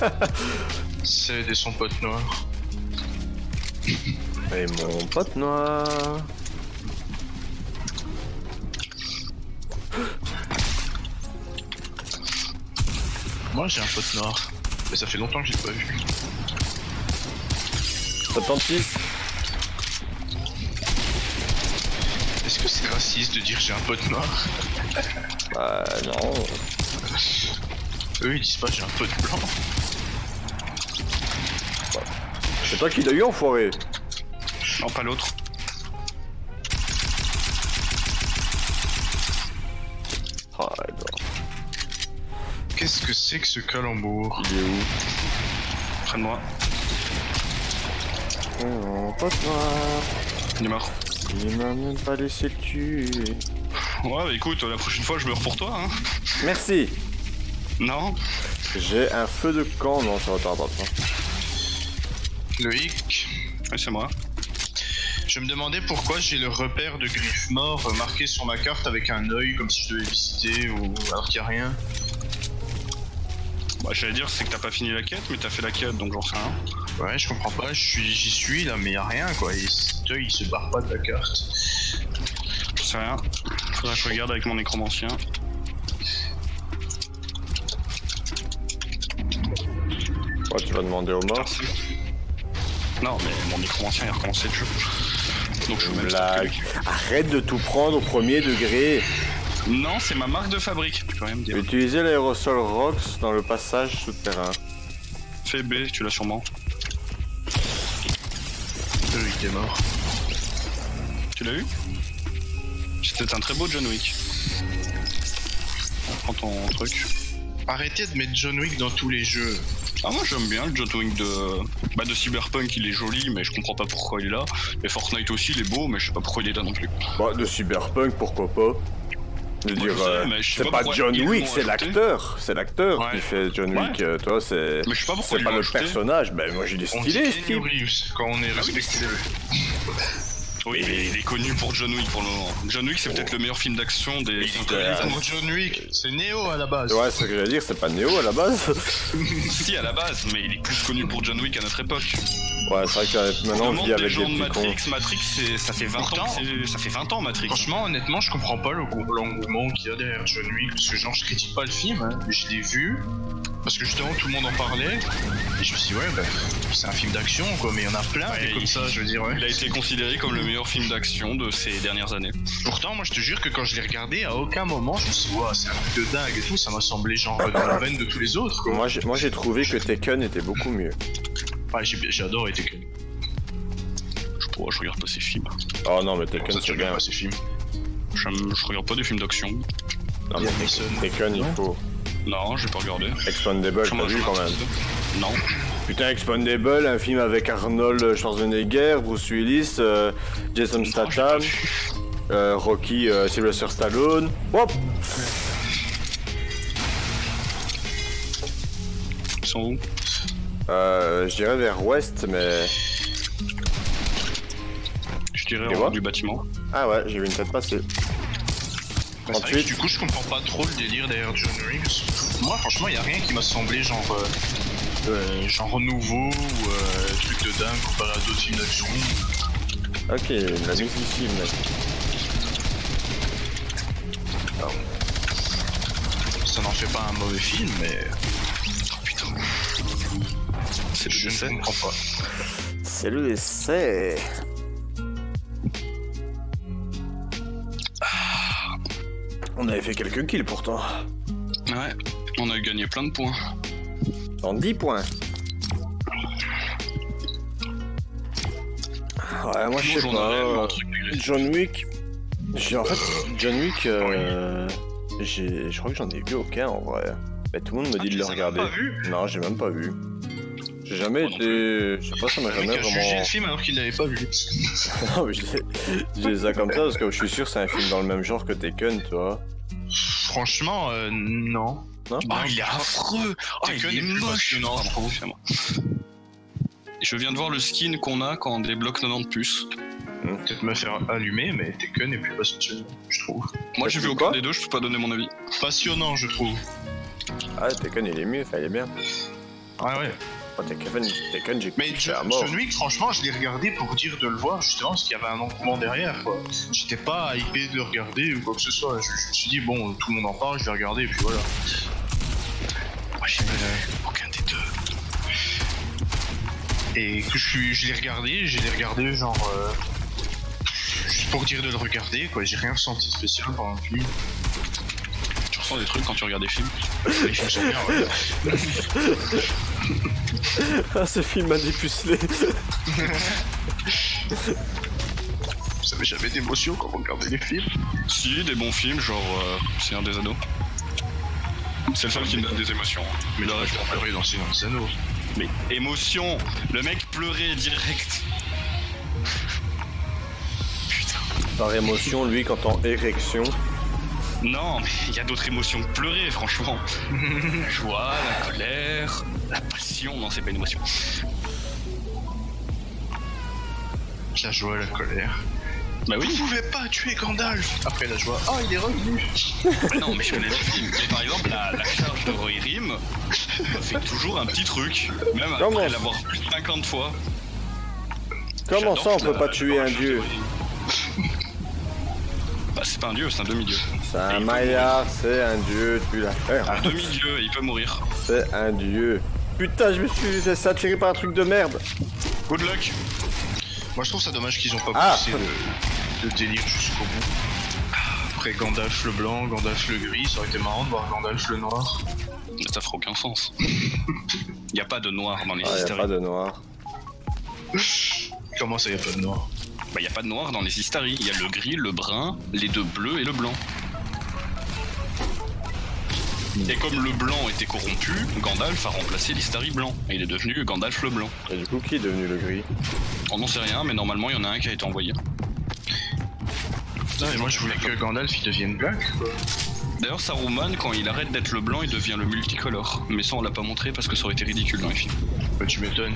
C'est des sons potes noirs. Et mon pote noir. Moi j'ai un pote noir. Mais ça fait longtemps que je l'ai pas vu. 76. Est-ce que c'est raciste de dire j'ai un pote noir? Bah non. Eux ils disent pas j'ai un pote blanc. C'est toi qui l'as eu, enfoiré. Non pas l'autre. Qu'est-ce Qu'est-ce que c'est que ce calembour? Il est où? Près de moi. Oh, pas toi. Il est mort. Il m'a même pas laissé le tuer. Ouais, bah écoute, la prochaine fois, je meurs pour toi, hein. Merci. Non. J'ai un feu de camp. Non, ça va pas. Loïc, Ouais, c'est moi. je me demandais pourquoi j'ai le repère de griffes morts marqué sur ma carte avec un œil comme si je devais visiter ou alors qu'il n'y a rien. Bah, j'allais dire, c'est que t'as pas fini la quête, mais t'as fait la quête, donc j'en sais rien. Ouais, je comprends pas, j'y suis là, mais y a rien quoi. Et cet œil il se barre pas de la carte. Je sais rien. Faudrait que je regarde avec mon nécromancien. Ouais, tu vas demander aux morts. Merci. Non, mais mon nécromancien il a recommencé le jeu. Donc je suis même Blague. Arrête de tout prendre au premier degré. Non, c'est ma marque de fabrique. Tu peux rien me dire. Utilisez l'aérosol Rox dans le passage souterrain. Fais B, tu l'as sûrement. Loïc est mort. Tu l'as eu? C'était un très beau John Wick. Prends ton truc. Arrêtez de mettre John Wick dans tous les jeux. Ah, moi j'aime bien le John Wick de Cyberpunk, il est joli, mais je comprends pas pourquoi il est là. Et Fortnite aussi, il est beau, mais je sais pas pourquoi il est là non plus. Bah, de Cyberpunk, pourquoi pas? Je veux Moi, dire, je sais, mais je sais c'est pas pas pourquoi John ils Wick, l'ont c'est ajouté. l'acteur. C'est l'acteur Ouais. qui fait John Wick, Ouais. toi, c'est. Mais je sais pas pourquoi C'est ils pas l'ont le ajouté. personnage, ben moi il est On dit stylé ce Keanu type. Reeves quand on est respecté. Oui, mais il est connu pour John Wick pour le moment. John Wick, c'est peut-être le meilleur film d'action des 5 Ouais. Pour John Wick, c'est Neo à la base. Ouais, c'est ce que j'allais dire, c'est pas Neo à la base. Si, à la base, mais il est plus connu pour John Wick à notre époque. Ouais, c'est vrai que maintenant on Demande vit des avec gens des de petits cons. Matrix, ça fait 20 Pourtant, ans, ça fait 20 ans Matrix. Franchement, honnêtement, je comprends pas l'engouement qu'il y a derrière John Wick, parce que genre, je critique pas le film, hein, mais je l'ai vu, parce que justement tout le monde en parlait, et je me suis dit, ouais, bah, c'est un film d'action, quoi, mais il y en a plein, Ouais, des comme ça, je veux dire, ouais. Il a été considéré comme le meilleur film d'action de ces dernières années. Pourtant, moi, je te jure que quand je l'ai regardé, à aucun moment, je me suis dit, ouais, c'est un truc de dingue et tout, ça m'a semblé genre dans la veine de tous les autres, quoi. Moi j'ai trouvé que Tekken était beaucoup mieux. Ouais, j'ai adoré Tekken. Je regarde pas ces films. Oh non, mais Ça, Tekken tu c'est bien. regardes pas ces films. Je regarde pas des films d'action. Non, mais Mason. Tekken il faut. Non, j'ai pas regardé. Expandable, t'as vu quand même. Non. Putain, Expandable, un film avec Arnold Schwarzenegger, Bruce Willis, Jason Statham, Rocky, Sylvester Stallone. Hop! Ils sont où? Je dirais vers ouest, mais. Je dirais Et en quoi haut du bâtiment. Ah ouais, j'ai vu une tête passer. Bah, c'est vrai que du coup, je comprends pas trop le délire derrière John Wick. Moi, franchement, y a rien qui m'a semblé genre nouveau ou truc de dingue comparé à d'autres films d'action. Ok, la musique ici, mec. Ça n'en fait pas un mauvais film, mais Oh putain. C'est je le ne décès. comprends pas. C'est le essai. On avait fait quelques kills pourtant. Ouais, on a gagné plein de points. En 10 points. Ouais, moi je sais Journal, pas. un truc du- John Wick. En fait, John Wick, je crois que j'en ai vu aucun en vrai. Mais tout le monde me dit tu de le les as regarder. même pas vus Non, j'ai même pas vu. J'ai jamais Moi non été. Je sais pas, ça m'a Le mec jamais a jugé vraiment. le film alors qu'il l'avait pas vu. Non, mais je les ai comme ça parce que je suis sûr que c'est un film dans le même genre que Tekken, tu vois. Franchement, non. Non? Oh, il est affreux! Oh, Tekken il est est plus moche! passionnant, je trouve. Excusez-moi. Je viens de voir le skin qu'on a quand on débloque 90 puces. Peut-être me faire allumer, mais Tekken est plus passionnant, je trouve. Moi j'ai vu Quoi aucun des deux, je peux pas donner mon avis. Passionnant, je trouve. Ah, Tekken il est mieux, enfin il est bien. Ouais, ouais. Oh, Tekken j'ai Mais kiffé à mort. John Wick, franchement, je l'ai regardé pour dire de le voir, justement, parce qu'il y avait un engouement derrière, quoi. J'étais pas hypé de le regarder ou quoi que ce soit. Je me suis dit, bon, tout le monde en parle, je vais regarder, et puis voilà. Moi j'ai pas vu aucun des deux. Et que je l'ai regardé genre. Juste pour dire de le regarder, quoi. J'ai rien ressenti de spécial pendant le film. Tu ressens des trucs quand tu regardes des films? Les films sont bien, ouais. Ah, ce film m'a dépucelé. Vous avez jamais d'émotion quand vous regardez les films? Si, des bons films, genre Seigneur des Anneaux. C'est le seul qui me donne des émotions. Mais là, je vais pleurer dans Silence des Anneaux. Mais émotion, le mec pleurait direct. Putain. Par émotion, lui, quand en érection. Non, mais il y a d'autres émotions que pleurer, franchement. La joie, la colère, la passion. Non, c'est pas une émotion. La joie, la colère. Bah oui. Vous pouvez pas tuer Gandalf. Après la joie, oh il est revenu. Non, mais je connais le film. Mais par exemple, la charge de Rohirrim fait toujours un petit truc, même Comment après l'avoir vu 50 fois. Comment ça, on J'adore peut pas tuer un dieu? Bah, c'est pas un dieu, c'est un demi-dieu. C'est un maillard, c'est un dieu, tu l'as fait. Un demi-dieu, il peut mourir. C'est un dieu. Putain, je me suis fait attirer par un truc de merde. Good luck. Moi je trouve ça dommage qu'ils ont pas Ah. poussé le délire jusqu'au bout. Après Gandalf le blanc, Gandalf le gris, ça aurait été marrant de voir Gandalf le noir. Mais ça fera aucun sens. Y a pas de noir dans les Ah, y a Istari. pas de noir. Comment ça y a pas de noir? Bah, y a pas de noir dans les Istari. Y a le gris, le brun, les deux bleus et le blanc. Et comme le blanc était corrompu, Gandalf a remplacé l'Istari blanc. Et il est devenu Gandalf le blanc. Et du coup, qui est devenu le gris? On n'en sait rien, mais normalement il y en a un qui a été envoyé. Non mais moi je voulais que Gandalf il devienne black quoi. D'ailleurs, Saruman, quand il arrête d'être le blanc, il devient le multicolore. Mais ça, on l'a pas montré parce que ça aurait été ridicule dans les films. Bah tu m'étonnes,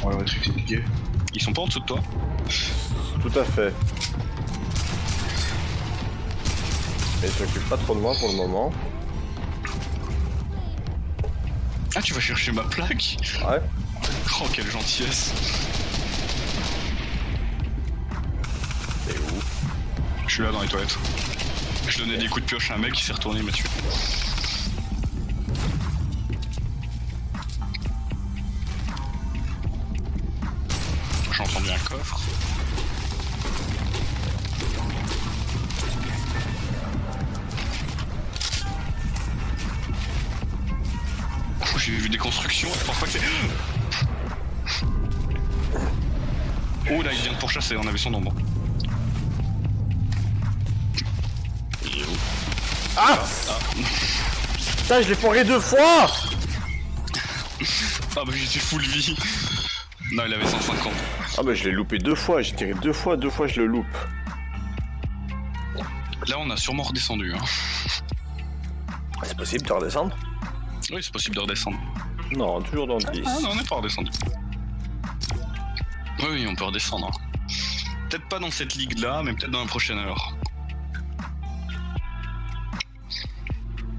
on aurait été expliqué. Ils sont pas en dessous de toi? Tout à fait. Et il s'occupe pas trop de moi pour le moment. Ah, tu vas chercher ma plaque? Ouais. Oh, quelle gentillesse. Et où? Je suis là dans les toilettes. Je donnais des coups de pioche à un mec qui s'est retourné et m'a tué. J'ai entendu un coffre. J'ai vu des constructions, je pense pas que c'est... Oh là, il vient de pourchasser, on avait son nombre. Il est où? Ah, putain, je l'ai foiré 2 fois. Ah bah j'étais full vie. Non, il avait 150. Ah bah je l'ai loupé 2 fois, j'ai tiré 2 fois je le loupe. Là, on a sûrement redescendu. Hein. C'est possible de redescendre? Oui, c'est possible de redescendre. Non, toujours dans le 10. Ah non, on n'est pas redescendu. Oui, on peut redescendre. Peut-être pas dans cette ligue-là, mais peut-être dans la prochaine heure.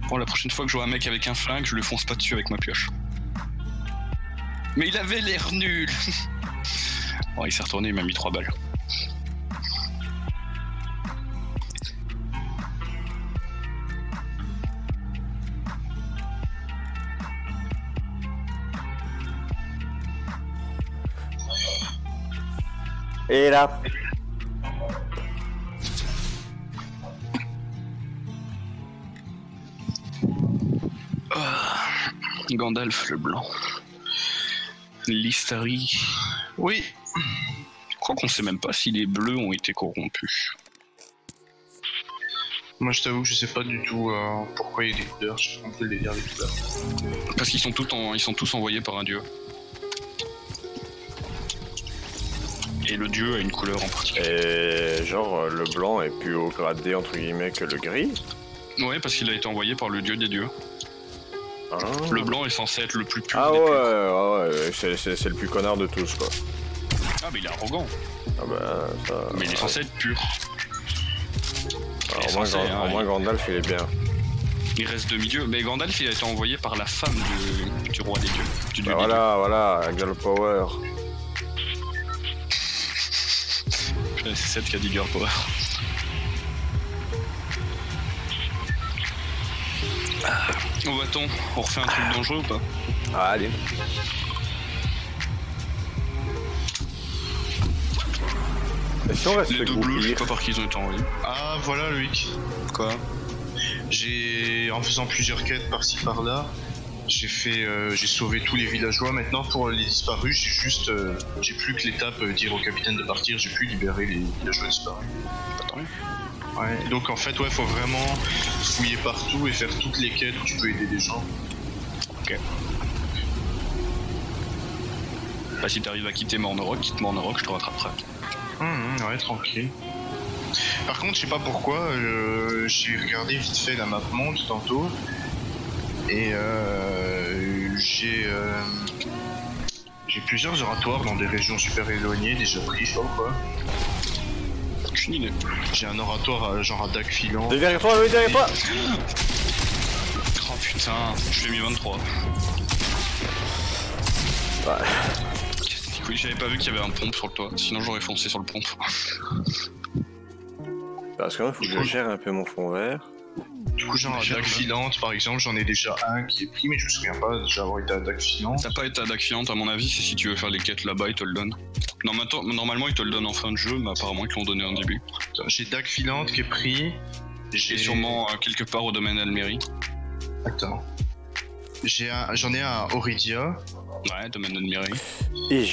Bon, la prochaine fois que je vois un mec avec un flingue, je le fonce pas dessus avec ma pioche. Mais il avait l'air nul. Bon, il s'est retourné, il m'a mis 3 balles. Et là. Gandalf le blanc. L'Istari. Oui. Je crois qu'on sait même pas si les bleus ont été corrompus. Moi je t'avoue que je sais pas du tout pourquoi il y a des couleurs, je sais pas un peu le délire des couleurs. Parce qu'ils sont tous envoyés par un dieu. Et le dieu a une couleur en particulier. Et genre le blanc est plus haut gradé entre guillemets que le gris. Ouais, parce qu'il a été envoyé par le dieu des dieux. Ah. Le blanc est censé être le plus pur Ah des purs. ouais, c'est le plus connard de tous quoi. Ah mais il est arrogant. Ah bah ça... Mais il est censé être pur. Alors, il est au moins, censé, hein, au moins Gandalf il est bien. Il reste demi-dieu. Mais Gandalf il a été envoyé par la femme du roi des dieux. Du dieu Bah des voilà, Girl Power. dieux. C'est celle qui a dit Girl Power. Où va-t-on? On refait un truc dangereux ou pas? Ah, allez. Et si on reste Les deux bleus, je sais groupir pas par qui ils ont été envoyés. Ah voilà Loïc. Quoi? En faisant plusieurs quêtes par-ci par-là, J'ai sauvé tous les villageois. Maintenant, pour les disparus, j'ai plus que l'étape dire au capitaine de partir. J'ai pu libérer les villageois disparus. Attends. Ouais. Donc en fait, ouais, faut vraiment fouiller partout et faire toutes les quêtes où tu peux aider des gens. Ok. Bah, si t'arrives à quitter Mornorock, quitte Mornorock, je te rattraperai. Ouais, tranquille. Par contre, je sais pas pourquoi, j'ai regardé vite fait la map monde tantôt. Et j'ai plusieurs oratoires dans des régions super éloignées déjà pris, je sais pas quoi. Aucune idée. J'ai un oratoire genre à Dac filant. Derrière toi, oui, derrière toi. Oh putain, je l'ai mis 23. Ouais. Oui, j'avais pas vu qu'il y avait un pompe sur le toit, sinon j'aurais foncé sur le pompe. Parce que là, il faut que je gère un peu mon fond vert. Du coup, genre à Dac filante par exemple, j'en ai déjà un qui est pris, mais je me souviens pas déjà avoir été à Dac filante. T'as pas été à Dac filante, à mon avis, c'est si tu veux faire les quêtes là-bas, ils te le donnent. Normalement, ils te le donnent en fin de jeu, mais apparemment, ils te l'ont donné en début. J'ai Dac filante qui est pris. J'ai sûrement quelque part au domaine Almérie. Attends. J'en ai un à Oridia. Ouais, domaine Almérie. Et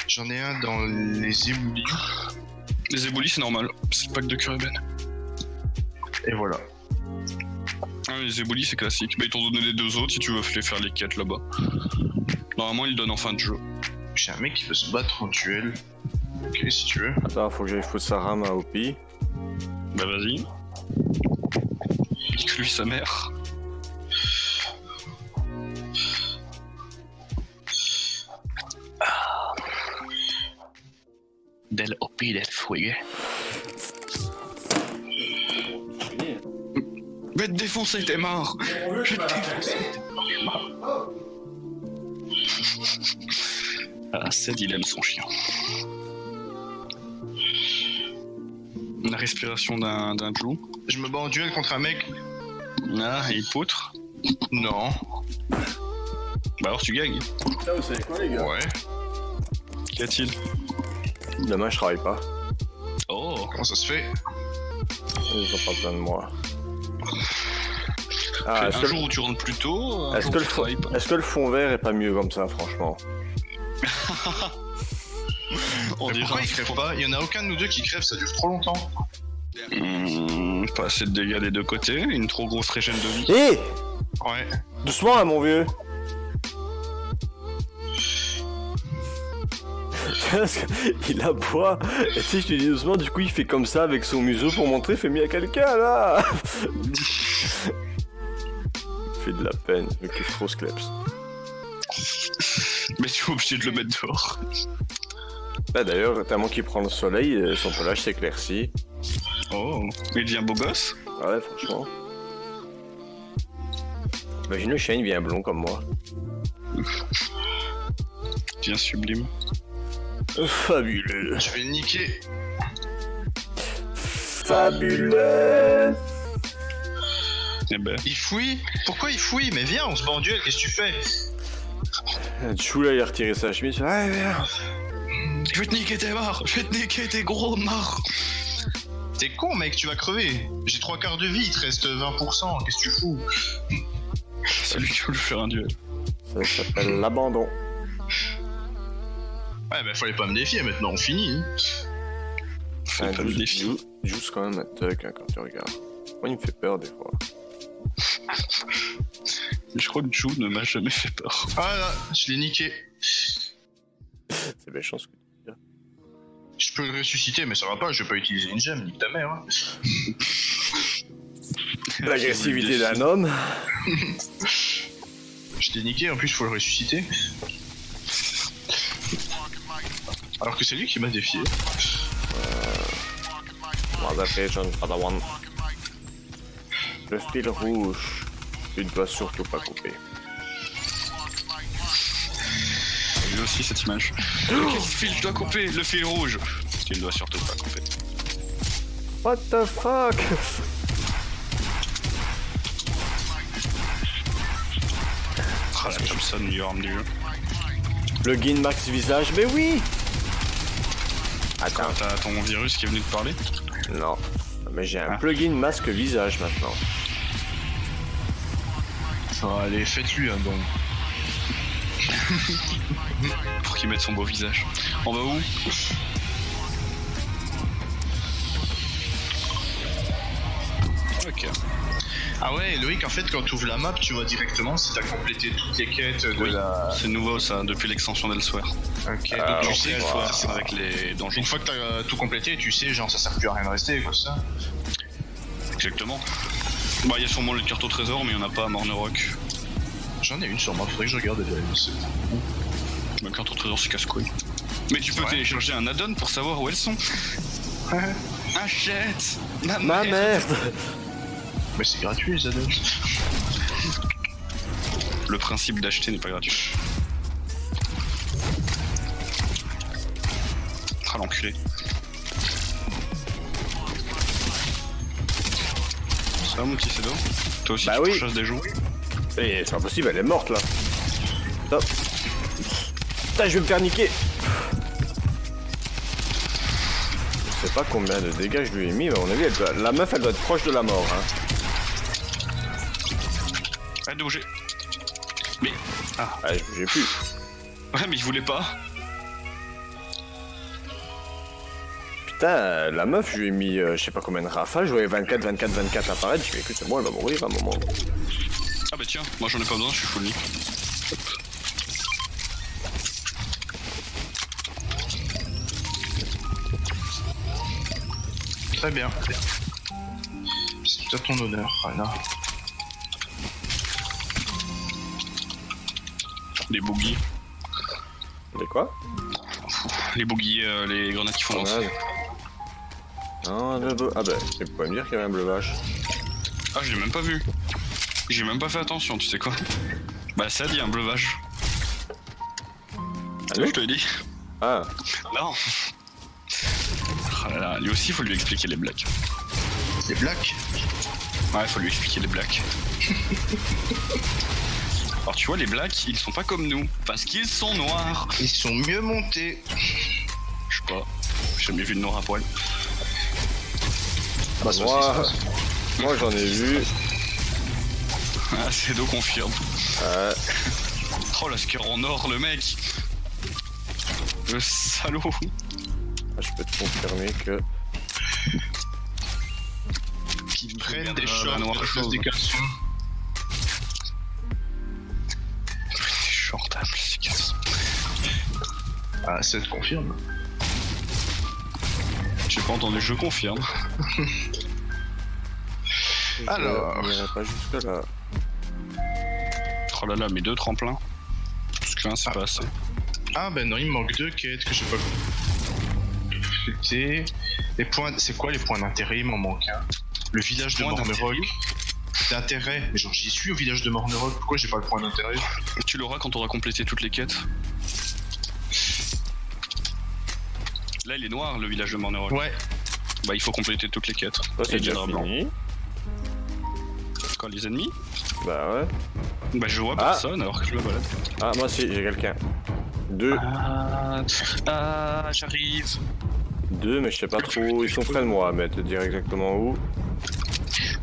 j'en ai un dans les éboulis. Les éboulis, c'est normal, c'est le pack de Cureben. Et voilà. Ah, les éboulis, c'est classique. Bah, ils t'ont donné les deux autres si tu veux faire les quêtes là-bas. Normalement, ils le donnent en fin de jeu. J'ai un mec qui veut se battre en duel. Ok, si tu veux. attends, faut que j'aille foutre sa rame à Opi. Bah, vas-y. Nique-lui sa mère. Del Opi del Fuego. Je vais te défoncer, t'es mort. Je vais te défoncer, t'es mort. Ah, Ced, il aime son chien. La respiration d'un Jou. Je me bats en duel contre un mec. Ah, il poutre. Non. Bah alors tu gagnes. Ah, vous savez quoi, les gars? Ouais. Qu'y a-t-il? Demain, je travaille pas. Oh. Comment ça se fait? Ils ont pas besoin de moi. Ah, Un jour où tu rentres plus tôt, est-ce que le fond vert est pas mieux comme ça, franchement? Mais pourquoi il crève pas? Il y en a aucun de nous deux qui crève, ça dure trop longtemps. Pas assez de dégâts des deux côtés, une trop grosse régène de vie. Hé! Ouais. Doucement là, mon vieux! Parce qu'il aboie, et tu sais, je te dis doucement, du coup il fait comme ça avec son museau pour montrer, fait mieux à quelqu'un là! Il fait de la peine, le kiffe trop ce kleps. Mais tu es obligé de le mettre dehors. Là d'ailleurs, tellement qu'il prend le soleil, son pelage s'éclaircit. Oh, il devient beau gosse? Ouais, franchement. Imagine le chien, il devient blond comme moi. Bien sublime. Fabuleux. Je vais le niquer. Fabuleux. Eh ben. Il fouille? Pourquoi il fouille? Mais viens, on se bat en duel, qu'est-ce que tu fais? Chou là, il a retiré sa chemise. Ouais, viens. Je vais te niquer, t'es mort. Je vais te niquer, t'es gros mort. T'es con, mec, tu vas crever. J'ai 3/4 de vie, il te reste 20%, qu'est-ce que tu fous? C'est lui qui veut lui faire un duel. Ça s'appelle l'abandon. Ouais, bah fallait pas me défier, maintenant on finit. Fais pas le défi. Juste quand même un tuck hein, quand tu regardes. Moi, il me fait peur des fois. Je crois que Jou ne m'a jamais fait peur. Ah là, je l'ai niqué. C'est méchant ce que tu dis là. Je peux le ressusciter, mais ça va pas, je vais pas utiliser une gemme, nique ta mère. Hein. L'agressivité d'un homme. Je t'ai niqué, en plus faut le ressusciter. Alors que c'est lui qui m'a défié. Motherfucker, Padawan. Le fil rouge, tu ne dois surtout pas couper. J'ai vu aussi cette image. Quel fil je dois couper? Le fil rouge. Tu ne dois surtout pas couper. What the fuck? Ah, la Thompson, New Arm du jeu. Plugin max visage, mais oui! Attends. T'as ton virus qui est venu te parler? Non. Mais j'ai un plugin masque visage maintenant. Oh, allez, faites-lui un don. Pour qu'il mette son beau visage. On va où? Ok. Ah ouais, Loïc, en fait, quand tu ouvres la map, tu vois directement si t'as complété toutes les quêtes de la... C'est nouveau ça, depuis l'extension d'Elsewhere. Ok, donc tu sais, avec les donjons. une fois que t'as tout complété, tu sais, genre ça sert plus à rien de rester, quoi, ça. Exactement. Bah, il y a sûrement les cartes au trésor, mais il n'y en a pas à Mornerock. J'en ai une sur moi, faudrait que je regarde déjà. La carte au trésor, c'est casse-couille. Mais tu peux télécharger un add-on pour savoir où elles sont. Achète Ma merde. Mais c'est gratuit, les add-ons. Le principe d'acheter n'est pas gratuit. Ah l'enculé. Ça va mon petit Cédo? Toi aussi Bah tu oui. chasses des joues? Et c'est pas possible, elle est morte là. Stop. Putain, je vais me faire niquer. Je sais pas combien de dégâts je lui ai mis, mais à mon avis, la meuf elle doit être proche de la mort. Hein. Arrête de bouger. Mais... Ah, je bougeais plus. Ouais mais il voulait pas. Putain, la meuf, je lui ai mis je sais pas combien de rafales, je voyais 24 apparaître, je me suis dit écoute c'est bon, elle va mourir à un moment. Ah bah tiens, moi j'en ai pas besoin, je suis full nick. Très bien. C'est tout à ton honneur, Anna. Les boogies. Des quoi? Les boogies, les grenades qui font lancer. Non, ah bah, tu pouvais me dire qu'il y avait un bleu vache. Ah je l'ai même pas vu. J'ai même pas fait attention, tu sais quoi. Bah ça dit un bleu vache. Allô? Je te l'ai dit. Ah, Non. Oh là là, lui aussi faut lui expliquer les blagues. Les blacks. Ouais, faut lui expliquer les blacks. Alors tu vois, les blacks, ils sont pas comme nous, parce qu'ils sont noirs. Ils sont mieux montés. Je sais pas, j'ai jamais vu de noir à poil. bah moi j'en ai vu. Ah, c'est d'eau confirme. Oh la scar en or, le mec. Le salaud. Ah, je peux te confirmer que... Qui prennent des shorts shorts de chose des garçons. Des shorts d'application. Ah, ça te confirme. J'ai pas entendu, je confirme. Alors. Je n'irai pas jusque là. Oh là là, mes deux tremplins. Parce que là, c'est pas assez. Ah ben non, il me manque 2 quêtes que j'ai pas complétées. Les points, c'est quoi les points d'intérêt? Il m'en manque un. Le village de Mornerock. D'intérêt? Mais genre j'y suis au village de Mornerock, pourquoi j'ai pas le point d'intérêt? Tu l'auras quand on aura complété toutes les quêtes. Là, il est noir, le village de Mornerock. Ouais. Bah, il faut compléter toutes les quêtes. Ça Et c'est il déjà deviendra blanc. fini. Quand les ennemis? Bah ouais. Bah, je vois personne alors que je me balade. Ah moi si, j'ai quelqu'un. 2. J'arrive. 2 mais je sais pas trop, ils sont près de moi, mais te dire exactement où.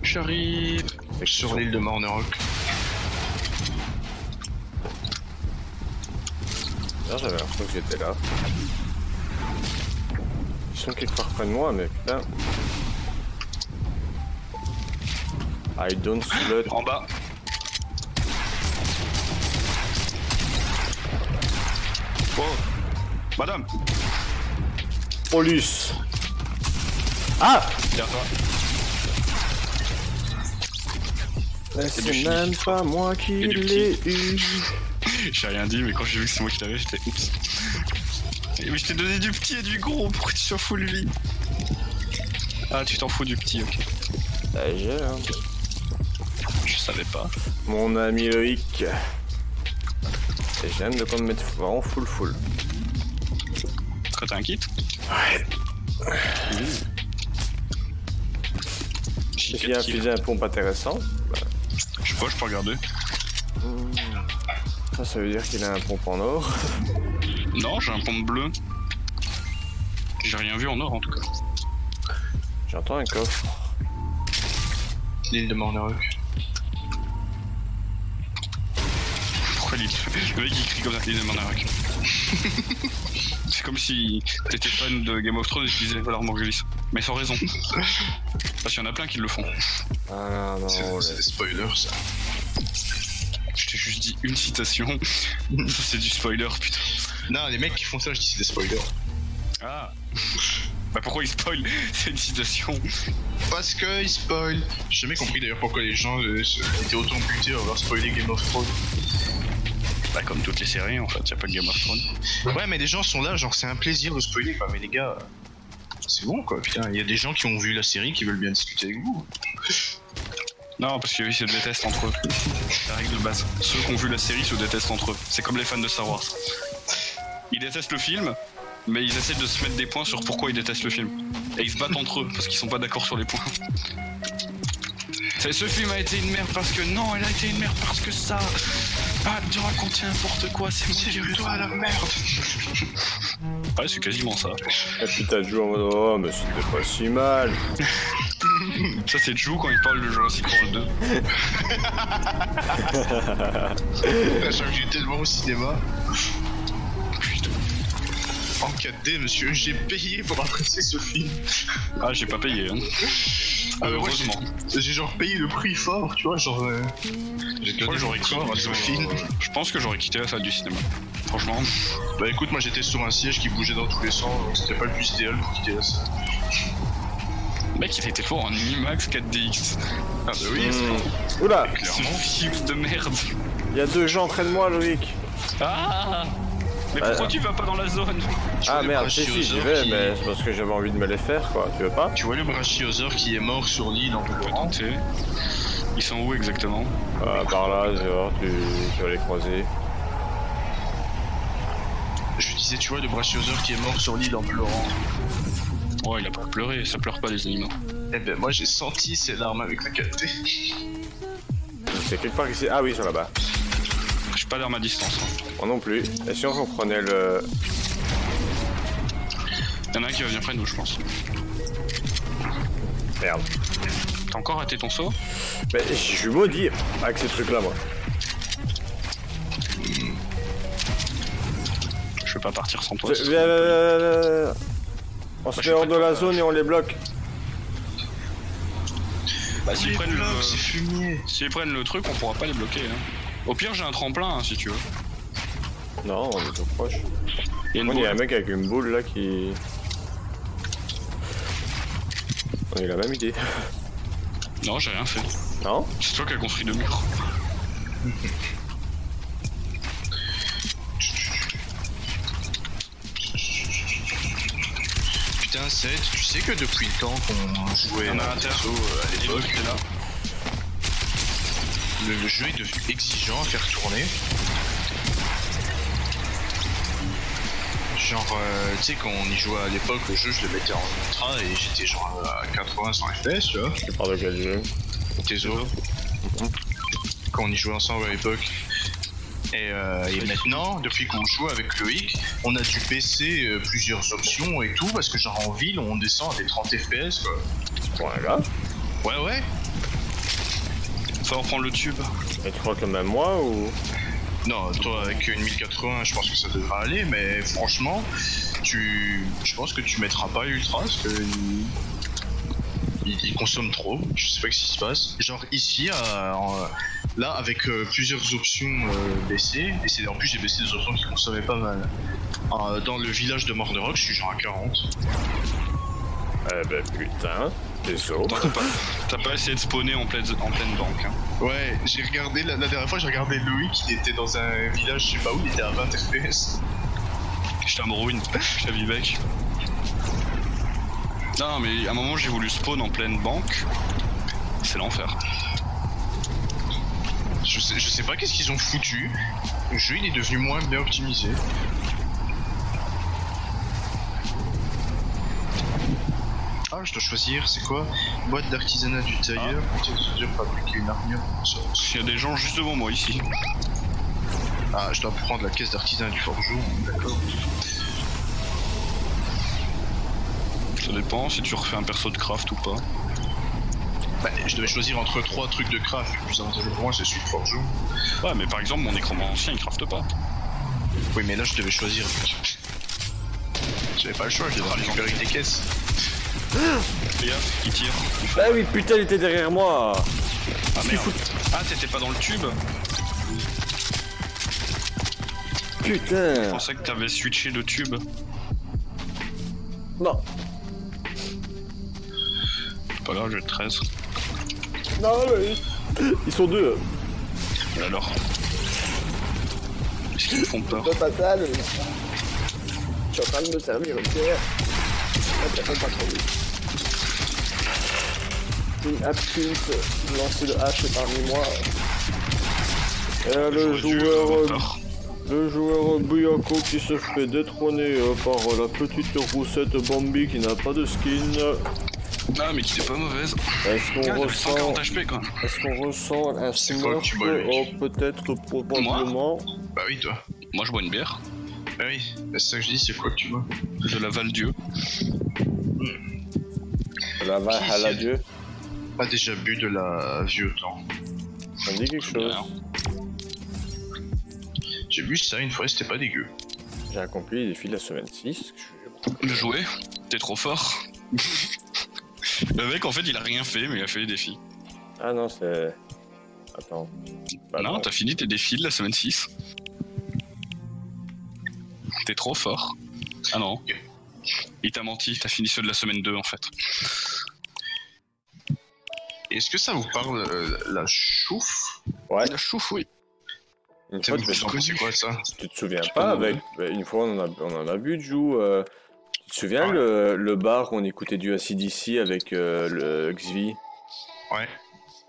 J'arrive. Sur l'île de Mornerock. Là j'avais l'impression que j'étais là. Ils sont quelque part près de moi, mais putain. I don't slut. En bas. Oh. Madame. Polus. Ah, Derrière toi. c'est du même chimique. pas moi qui Et du l'ai eu. J'ai rien dit, mais quand j'ai vu que c'est moi qui l'avais, j'étais oups. Mais je t'ai donné du petit et du gros, pourquoi tu t'en fous lui? Ah, tu t'en fous du petit, ok. Ah, j'ai, hein. Je savais pas. Mon ami Loïc. Et j'aime de quoi me mettre vraiment full. Quand t'as un kit? Ouais. J'ai S'il y a un kills. fusil à pompe intéressant, Je sais pas, je peux regarder. ça veut dire qu'il a un pompe en or. Non, j'ai un pompe bleu. J'ai rien vu en or en tout cas. J'entends un coffre. L'île de Mornerock. le mec il crie comme ça, il demande un rack. C'est comme si t'étais fan de Game of Thrones et tu disais Valar Morghulis. Mais sans raison. Parce qu'il y en a plein qui le font. Ah non, C'est des spoilers ça. Je t'ai juste dit une citation. Ça c'est du spoiler, putain. Non, les mecs qui font ça, je dis c'est des spoilers. Ah. Bah pourquoi ils spoilent? C'est une citation. Parce que ils spoilent. J'ai jamais compris d'ailleurs pourquoi les gens étaient autant butés à avoir spoilé Game of Thrones. Bah comme toutes les séries en fait, y'a pas que Game of Thrones. Ouais, mais les gens sont là, genre c'est un plaisir de spoiler quoi, mais les gars, c'est bon quoi, putain, il y a des gens qui ont vu la série qui veulent bien discuter avec vous. Non, parce qu'ils se détestent entre eux. C'est la règle de base. Ceux qui ont vu la série se détestent entre eux. C'est comme les fans de Star Wars. Ils détestent le film, mais ils essaient de se mettre des points sur pourquoi ils détestent le film. Et ils se battent entre eux, parce qu'ils sont pas d'accord sur les points. Ce film a été une merde parce que non, elle a été une merde parce que ça. Ah, tu racontes n'importe quoi, c'est moi qui ai toi la merde. Ouais, c'est quasiment ça. Et puis t'as joué en mode oh, mais c'était pas si mal. Ça, c'est Jou quand il parle de Jurassic World 2. J'ai tellement au cinéma. Putain. En 4D, monsieur, j'ai payé pour apprécier ce film. Ah, j'ai pas payé, hein. Heureusement. J'ai genre payé le prix fort, tu vois, genre. Je crois que j'aurais quitté ce film. Je pense que j'aurais quitté la salle du cinéma. Franchement. Bah écoute, moi j'étais sur un siège qui bougeait dans tous les sens, donc c'était pas le plus idéal pour quitter la salle. Mec, il était fort en IMAX 4DX. Ah bah oui, Oula, Ce film de merde. il y a 2 gens près de moi, Loïc. Ah. Mais pourquoi tu vas pas dans la zone? Ah merde, si j'y vais, mais c'est parce que j'avais envie de me les faire quoi, tu veux pas? Tu vois le brachiosaure qui est mort sur l'île en pleurant? Ils sont où exactement? Par là, tu vas les croiser. Je disais, tu vois le brachiosaure qui est mort sur l'île en pleurant? Ouais, il a pas pleuré, ça pleure pas les animaux. Eh ben moi j'ai senti ces larmes avec la 4D. C'est quelque part ici. Ah oui, ils sont là-bas. J'ai pas l'arme à distance. Hein. Moi non plus. Et si on prenait le... Y'en a un qui va venir près de nous, je pense. Merde. T'as encore raté ton saut? Mais je suis maudit avec ces trucs-là, moi. Je vais pas partir sans toi. Viens. On se met hors de la zone et on les bloque. Bah s'ils prennent le... c'est fumier. S'ils prennent le truc, on pourra pas les bloquer. Hein. Au pire, j'ai un tremplin, hein, si tu veux. Non, on est trop proche. Il y a Il y a un mec avec une boule là qui... On a eu la même idée. Non, j'ai rien fait. Non? C'est toi qui as construit 2 murs. Putain, Seth, tu sais que depuis le temps qu'on jouait à Perso à l'époque, là. Le jeu est devenu exigeant à faire tourner. Genre, tu sais, quand on y jouait à l'époque, le jeu je le mettais en ultra et j'étais genre à 80-100 FPS, tu vois. Tu parles de quel jeu? Teso. Quand on y jouait ensemble à l'époque. Et maintenant, depuis qu'on joue avec Loïc, on a dû baisser plusieurs options et tout, parce que genre en ville, on descend à des 30 FPS quoi. C'est pour un gars? Ouais. Ça va reprendre le tube. Et tu crois que même moi ou... Non, toi avec une 1080, je pense que ça devra aller, mais franchement, je pense que tu mettras pas ultra parce que il consomme trop. Je sais pas ce qui se passe. Genre ici, là avec plusieurs options baissées, et c'est en plus j'ai baissé des options qui consommaient pas mal. Dans le village de Mornerock, je suis genre à 40. Eh ben putain, désolé. T'as pas essayé de spawner en pleine banque. Hein. Ouais, j'ai regardé la dernière fois, j'ai regardé Loïc, il était dans un village, je sais pas où, il était à 20 FPS. J'étais à Morrowind, j'étais à Vivec. Non, mais à un moment j'ai voulu spawn en pleine banque. C'est l'enfer. Je sais pas qu'est-ce qu'ils ont foutu. Le jeu il est devenu moins bien optimisé. Ah, je dois choisir, c'est quoi? Boîte d'artisanat du tailleur, c'est-à-dire fabriquer une armure. Il y a des gens juste devant moi ici. Ah, je dois prendre la caisse d'artisanat du forgeron, d'accord. Ça dépend si tu refais un perso de craft ou pas. Bah, je devais choisir entre 3 trucs de craft. Le plus avantageux pour moi, c'est celui de forgeron. Ouais, mais par exemple, mon nécromancien il crafte pas. Oui, mais là, je devais choisir. J'avais pas le choix, je devais récupérer des caisses. Fais gaffe, il tire. Ah oui, putain, il était derrière moi. Ah merde. Ah, t'étais pas dans le tube? Je Putain. pensais que t'avais switché de tube. Non. Pas grave, j'ai 13. Non, mais... Ils sont deux. Et alors? Qu'est-ce qu'ils me font peur? Pas ça, le... Je suis en train de me servir une pierre. Ça fait pas trop vite. Une Hapkins, lancer le H parmi moi. Le joueur Buyako qui se fait détrôner par la petite roussette Bambi qui n'a pas de skin. Ah, mais qui était pas mauvaise. Est-ce qu'on ressent... 140 HP quoi. Est-ce qu'on ressent un quoi que tu bois, smurf? Oh, peut-être probablement. Bah oui, toi. Moi je bois une bière. Bah oui, bah, c'est ça que je dis, c'est quoi que tu bois? De la Val-Dieu. La Valhalla Dieu. Pas déjà bu de la vieux temps. Ça me dit quelque chose. J'ai bu ça une fois, c'était pas dégueu. J'ai accompli les défis de la semaine 6. Bien joué, t'es trop fort. Le mec en fait il a rien fait mais il a fait les défis. Ah non, c'est... Attends. Bah, non, t'as fini tes défis de la semaine 6. T'es trop fort. Ah non. Il t'a menti, t'as fini ceux de la semaine 2 en fait. Est-ce que ça vous parle la chouffe? Ouais. La chouffe, oui. Une fois, C'est quoi ça? tu te souviens pas avec... Une fois on en a bu de joue. Tu te souviens le bar où on écoutait du AC/DC avec le XV? Ouais.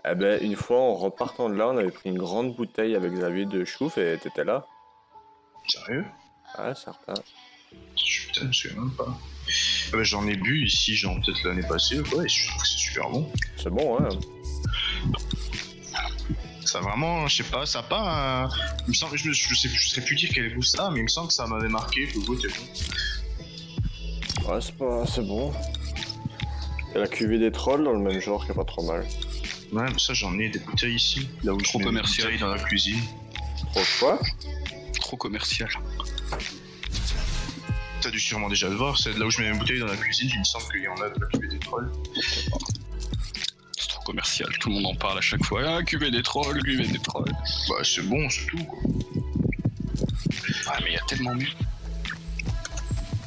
Eh ben une fois en repartant de là, on avait pris une grande bouteille avec Xavier de chouffe et t'étais là. Sérieux? Ah certain. Putain, je me souviens même pas. Ah bah, j'en ai bu ici, genre peut-être l'année passée ou quoi, et je trouve que c'est super bon. C'est bon, hein. Ça vraiment, je sais pas, ça a pas un... Il me semble, je sais plus dire quel goût ça a, mais il me semble que ça m'avait marqué, que le goût était bon. Ouais, c'est bon. Il y a la cuvée des trolls dans le même genre qui est pas trop mal. Ouais, mais ça j'en ai des bouteilles ici, là où Trop je mets des commercial. bouteilles dans la cuisine. Trop quoi? Trop commercial. T'as dû sûrement déjà le voir, c'est là où je mets mes bouteilles dans la cuisine, il me semble qu'il y en a de la cuvée des trolls. C'est trop commercial, tout le monde en parle à chaque fois. Ah, cuvée des trolls, cuvée des trolls. Bah c'est bon, c'est tout quoi. Ah, mais il y a tellement mieux.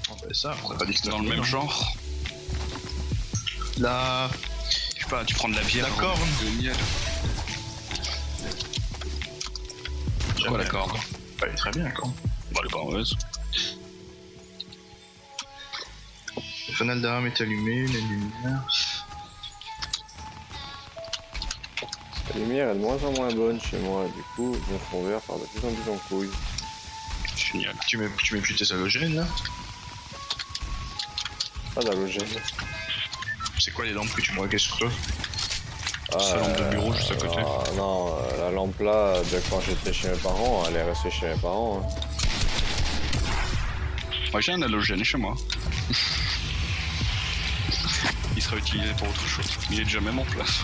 Ah, bah, ça, on a pas dit que c'était Dans le même genre. La... Je sais pas, tu prends de la bière. La corne. De miel. C'est quoi la corne? Bah, elle est très bien la corne. Bah, elle est pas mauvaise. Le fanal d'armes est allumé, la lumière... La lumière est de moins en moins bonne chez moi, du coup, mon fond vert part de plus en plus en couille. Génial. Tu mets plus tes halogènes là? Pas d'halogène. C'est quoi les lampes que tu me braquais sur toi? Sa lampe de bureau juste à côté. Non, la lampe là, de quand j'étais chez mes parents, elle est restée chez mes parents. Hein. Moi j'ai un halogène chez moi. Il sera utilisé pour autre chose. Il est déjà même en place.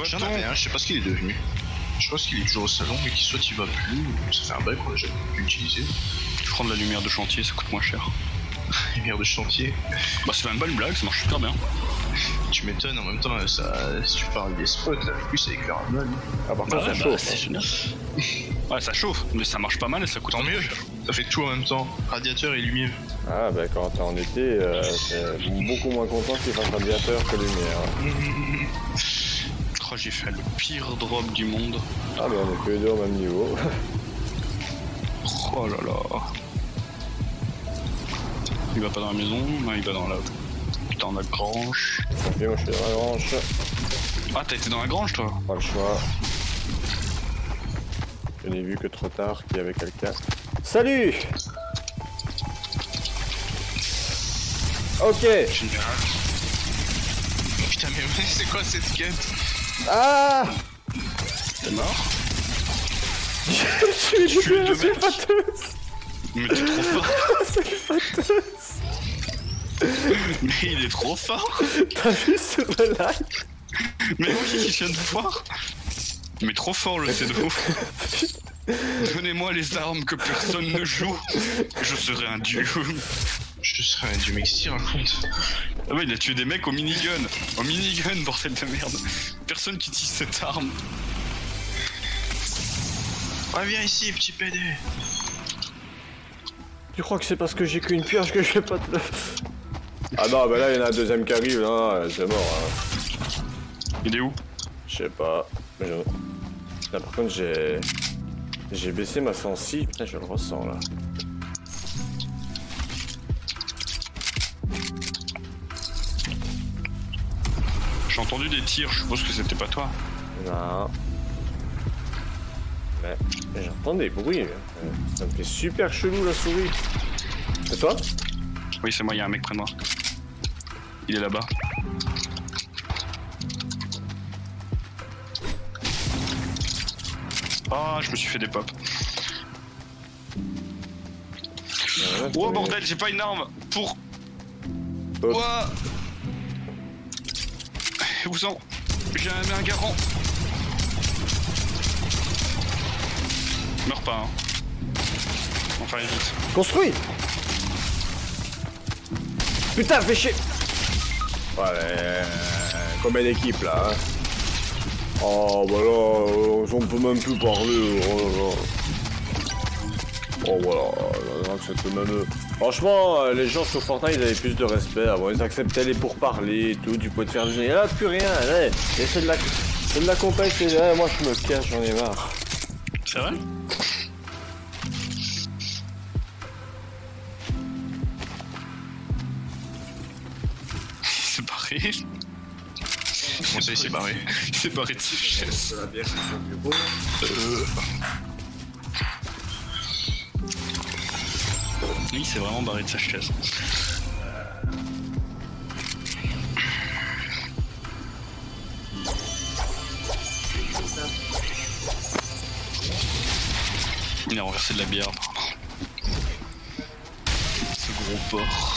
J'en avais un, je sais pas ce qu'il est devenu. Je pense qu'il est toujours au salon, mais qu'il soit il va plus, ou ça fait un bail qu'on l'a jamais pu utiliser. Je prends de la lumière de chantier, ça coûte moins cher. Lumière de chantier. Bah c'est même pas une blague, ça marche super bien. Tu m'étonnes, en même temps, ça, si tu parles des spots, là, avec lui ça éclaire un mal. Ah par contre Bah, ça ouais, chauffe. c'est génial. Ouais, ça chauffe, mais ça marche pas mal et ça coûte Tant un peu mieux, cher. ça fait tout en même temps, radiateur et lumière. Ah bah quand t'es en été, c'est beaucoup moins content qu'il fasse radiateur que lumière. Oh, j'ai fait le pire drop du monde. Ah bah on est que les deux au même niveau. Oh là là. Il va pas dans la maison, non, il va dans la grange. Ok, moi je suis dans la grange. Ah, t'as été dans la grange toi? Pas le choix. Je n'ai vu que trop tard qu'il y avait quelqu'un. Salut! Ok! Génial. Putain, mais c'est quoi cette quête? Ah! T'es mort? Je suis la sulfateuse! Mais t'es trop fort. Sulfateuse! Mais il est trop fort. T'as vu sur le live? Mais oui, je viens de voir. Mais trop fort le C2. Donnez-moi les armes que personne ne joue. Je serai un dieu. Je serais un dieu, mec, si raconte. Ah ouais, il a tué des mecs au minigun. Au minigun, bordel de merde. Personne qui utilise cette arme. Ah, viens ici, petit PD. Tu crois que c'est parce que j'ai qu'une pioche que je vais pas te le... Ah non, bah là il y en a un deuxième qui arrive, non, c'est mort. Hein. Il est où? Je sais pas. Mais je... Là, par contre j'ai baissé ma sensi, putain je le ressens là. J'ai entendu des tirs, je suppose que c'était pas toi. Non. Mais j'entends des bruits. Ça me fait super chelou la souris. C'est toi? Oui, c'est moi, il y a un mec près de moi. Il est là-bas. Ah, je me suis fait des pops. Oh bordel, j'ai pas une arme pour... Oh. Ouah. Vous en... J'ai un garant. Meurs pas, hein. Enfin, vite. Construis! Putain, fais chier! Ouais, combien d'équipes là hein? Oh bah là, on peut même plus parler. Oh là là. Oh voilà, c'est même... Franchement, les gens sur Fortnite ils avaient plus de respect. Avant ils acceptaient les pourparlers et tout, tu pouvais te faire des... Et là plus rien, ouais. Et c'est de la compagnie, c'est là, moi je me cache, j'en ai marre. C'est vrai? C'est barré. Comment ça, il s'est barré? Il s'est barré de ses chaises. Oui, il s'est vraiment barré de sa chaise. Il a renversé de la bière, apparemment. Ce gros porc.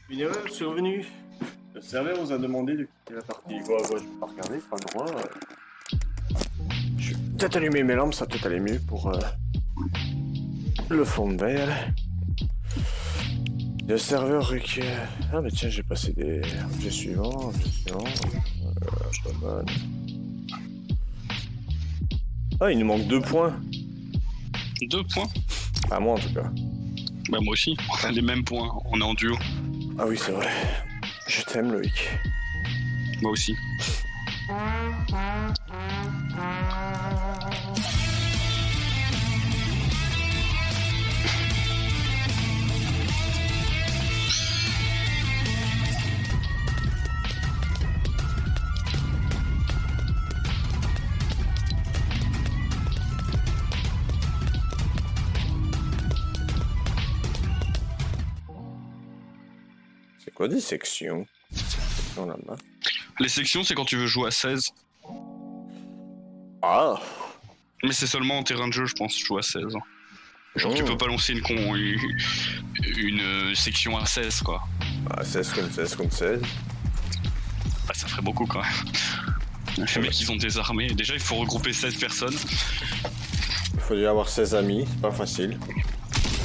Une erreur survenue. Le serveur nous a demandé de quitter la partie. Ouais, je vais pas regarder, pas le droit. Je vais peut-être allumer mes lampes, ça va peut-être aller mieux pour le fond de verre. Le serveur requiert... Ah mais tiens, j'ai passé des objets suivants, pas mal. Ah, il nous manque 2 points. 2 points? À moi en tout cas. Bah moi aussi, on a les mêmes points, on est en duo. Ah oui, c'est vrai. Je t'aime Loïc. Moi aussi. C'est quoi des sections? Là-bas. Les sections, c'est quand tu veux jouer à 16. Ah. Mais c'est seulement en terrain de jeu, je pense, jouer à 16. Genre, tu peux pas lancer une section à 16, quoi. Ah, 16 contre 16. Bah, ça ferait beaucoup, quand même. Les mecs, ils ont des armées. Déjà, il faut regrouper 16 personnes. Il faut déjà avoir 16 amis, c'est pas facile.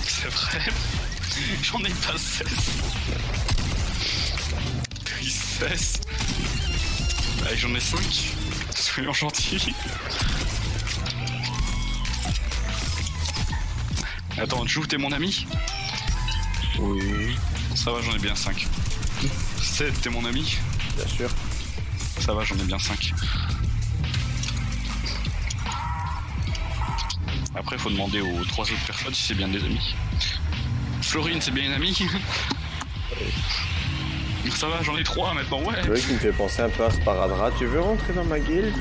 C'est vrai. J'en ai pas 16. 16. Allez, j'en ai 5. Soyons gentils. Attends, Jou, t'es mon ami? Oui. Ça va, j'en ai bien 5. 7, t'es mon ami? Bien sûr. Ça va, j'en ai bien 5. Après, faut demander aux 3 autres personnes si c'est bien des amis. Florine, c'est bien une amie. Ça va, j'en ai 3 maintenant, ouais. Le mec qui me fait penser un peu à Sparadra. Tu veux rentrer dans ma guilde?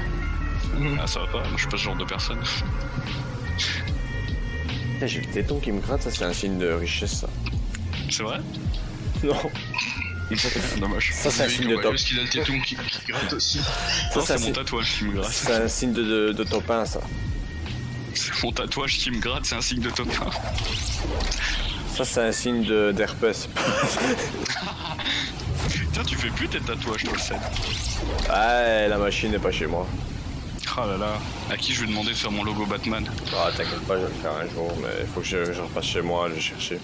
Ah, ça va pas, moi je suis pas ce genre de personne. J'ai le téton qui me gratte, ça c'est un signe de richesse ça. C'est vrai? Non. Dommage. Ça c'est un signe de top. Parce qu'il a le téton qui gratte aussi. Ça, c'est c'est mon tatouage qui me gratte. C'est un signe de top 1 ça. C'est mon tatouage qui me gratte, c'est un signe de top 1. Ça c'est un signe d'herpès. Putain, tu fais plus tes tatouages, toi, le sais. Ouais, la machine n'est pas chez moi. Oh là là, à qui je vais demander de faire mon logo Batman? Ah t'inquiète pas, je vais le faire un jour, mais il faut que je repasse chez moi, je vais chercher.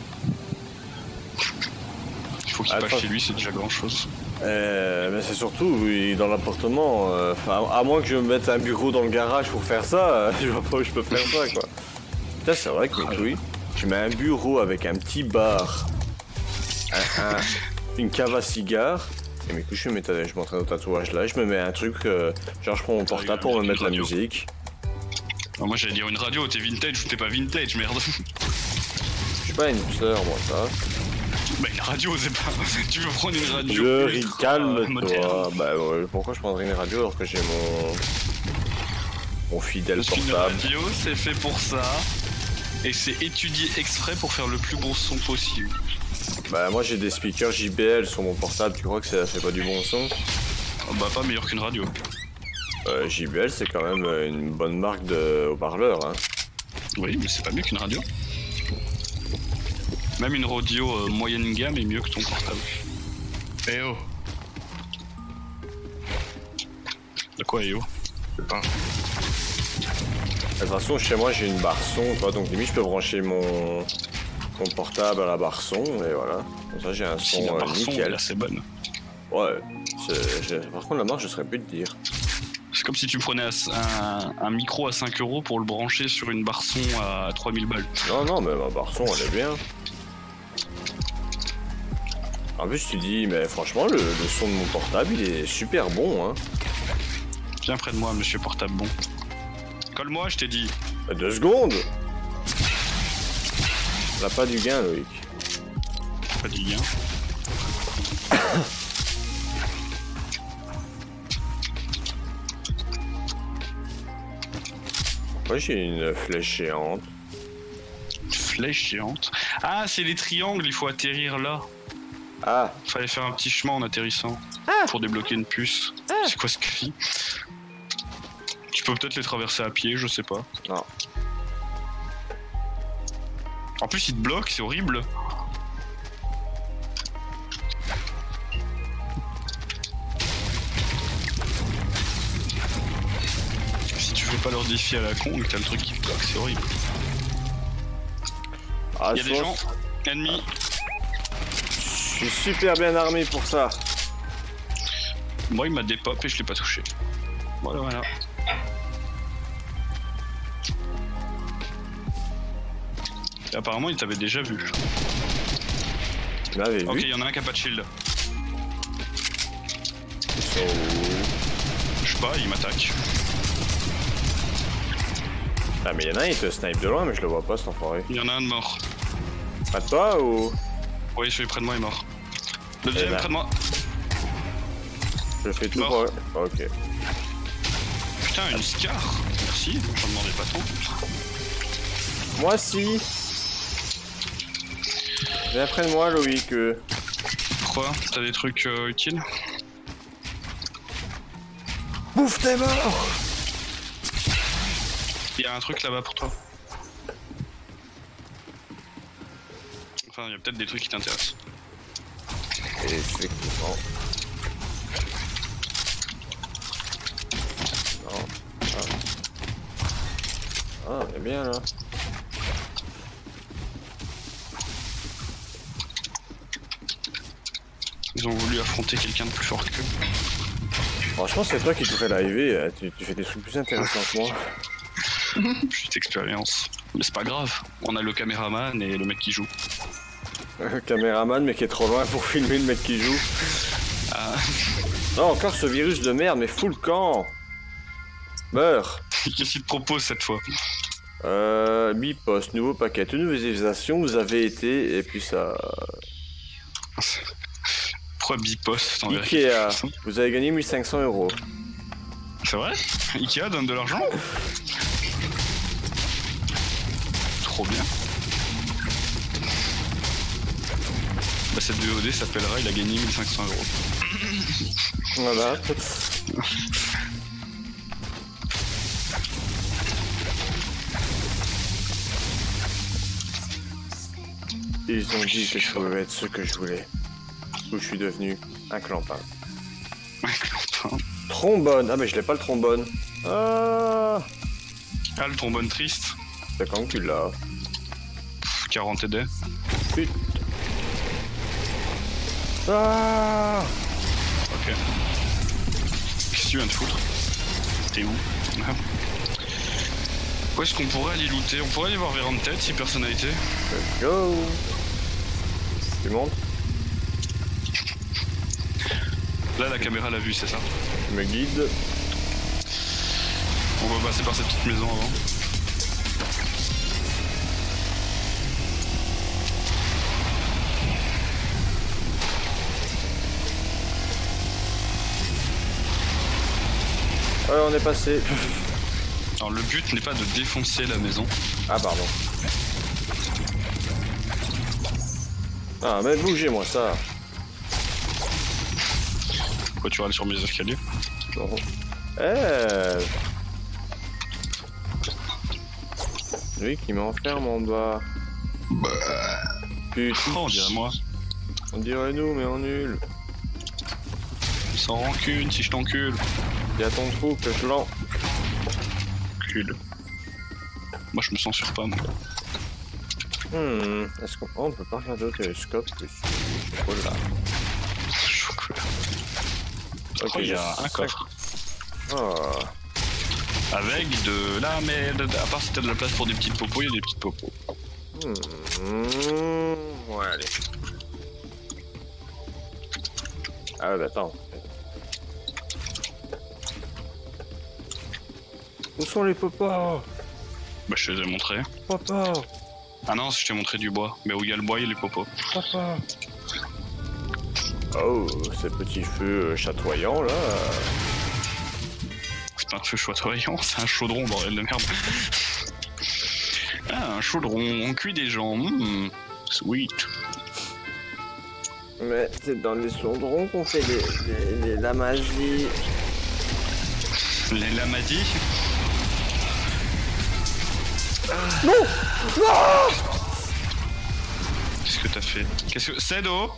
Il faut qu'il passe chez lui, c'est déjà grand chose. Mais c'est surtout oui, dans l'appartement, à moins que je me mette un bureau dans le garage pour faire ça, je vois pas où je peux faire ça quoi. Putain c'est vrai que oui, je mets un bureau avec un petit bar, une cave à cigares, et mes couches je m'entraîne au tatouage là, je me mets un truc, genre je prends mon portable pour me mettre la musique. Non, moi j'allais dire une radio, t'es vintage ou t'es pas vintage, merde. Je suis pas une sœur moi ça. Bah une radio c'est pas... Tu veux prendre une radio calme-toi. Bah ouais, pourquoi je prendrais une radio alors que j'ai mon fidèle portable. Une radio c'est fait pour ça. Et c'est étudié exprès pour faire le plus bon son possible. Bah moi j'ai des speakers JBL sur mon portable, tu crois que ça fait pas du bon son? Bah pas meilleur qu'une radio. JBL c'est quand même une bonne marque de haut-parleur hein. Oui mais c'est pas mieux qu'une radio. Même une radio moyenne gamme est mieux que ton portable. Eh oh. De quoi eh oh? Je sais pas. De toute façon chez moi j'ai une barre son, toi, donc limite je peux brancher mon portable à la barre son et voilà. Comme ça j'ai un son la barre son, nickel. là c'est bonne. Ouais, par contre la marque je saurais plus te dire. C'est comme si tu prenais un micro à 5 € pour le brancher sur une barre son à 3000 balles. Non mais ma barre son elle est bien. En plus tu dis mais franchement le son de mon portable il est super bon hein. Viens près de moi monsieur portable bon. Colle-moi je t'ai dit. 2 secondes. T'as pas du gain Loïc. Pas du gain. Moi j'ai une flèche géante. Flèche géante. Ah c'est les triangles, il faut atterrir là. Ah. Fallait faire un petit chemin en atterrissant. Pour débloquer une puce. C'est quoi ce cri? Tu peux peut-être les traverser à pied, je sais pas. Non. En plus, il te bloque, c'est horrible. Si tu fais pas leur défi à la con et que t'as le truc qui te bloque, c'est horrible. Ah, il y a des gens ennemis. Je suis super bien armé pour ça. Moi, il m'a dépop et je l'ai pas touché. Voilà. Et apparemment, il t'avait déjà vu. Tu m'avais vu. Ok, il y en a un qui a pas de shield. Je sais pas, il m'attaque. Ah mais il y en a un, il te snipe de loin, mais je le vois pas cet enfoiré. Il y en a un de mort. Pas de toi ou? Oui, celui près de moi est mort. Le deuxième près de moi. Je fais tout mort. pour... Ok. Putain, une scar. Merci, j'en demandais pas trop. Moi si. Viens près de moi Loïc. Pourquoi? T'as des trucs utiles? Bouffe t'es mort. Il y a un truc là-bas pour toi. Enfin, il y a peut-être des trucs qui t'intéressent. Effectivement. Non. Ah, on est bien là. Ils ont voulu affronter quelqu'un de plus fort qu'eux. Franchement, c'est toi qui devrais l'arriver. Tu fais des trucs plus intéressants que moi. Petite expérience. Mais c'est pas grave. On a le caméraman et le mec qui joue. Caméraman, mais qui est trop loin pour filmer le mec qui joue. Ah. Non, encore ce virus de merde, mais fous le camp. Meurs. Qu'est-ce qu'il te propose cette fois? Bipost, nouveau paquet, toute nouvelle vous avez été, et puis ça... Pourquoi Bipost? Ikea, vous avez gagné 1500 €. C'est vrai? Ikea donne de l'argent? Trop bien. Bah cette VOD s'appellera il a gagné 1500 €. Voilà. Ils ont dit que je pouvais être ce que je voulais. Où je suis devenu un clampin. Un clampin. Trombone. Ah mais je l'ai pas le trombone. Ah, le trombone triste. c'est quand que tu l'as. 40 TD. Putain. Ah. Ok. Qu'est-ce que tu viens de foutre? T'es où? Où est-ce qu'on pourrait aller looter? On pourrait aller voir Véran de tête si personne n'a été. Let's go. Tu montes? Là la caméra l'a vu, c'est ça? Tu me guides. On va passer par cette petite maison avant. Ouais, on est passé. Alors le but n'est pas de défoncer la maison. Ah pardon. Ah mais bougez-moi ça. Pourquoi tu vas aller sur mes escaliers? Non. Eh. Lui qui m'enferme en bas. Putain. Oh, on dirait moi. On dirait nous mais en nul. Sans rancune si je t'encule. Il y a ton trou que je l'en. Cul. Moi je me censure pas moi. Est-ce qu'on on peut pas regarder au télescope plus chocolat. Chocolat. Ok, Oh, il y a un coffre. Oh. Avec de la merde. À part si t'as de la place pour des petites popos, il y a des petites popos. Ouais, allez. Ah ouais, bah attends. Où sont les popos? Bah je te les ai montrés. Papa, Ah non, je t'ai montré du bois. Mais où il y a le bois, il y a les popos. papa. Oh, ces petits feux chatoyants là. C'est pas un feu chatoyant, c'est un chaudron, bordel de merde. Ah, un chaudron, on cuit des gens. Sweet. Mais c'est dans les chaudrons qu'on fait les lamazis. Les lamadis. Non. Non. Qu'est-ce que t'as fait? Qu'est-ce que... Cedo.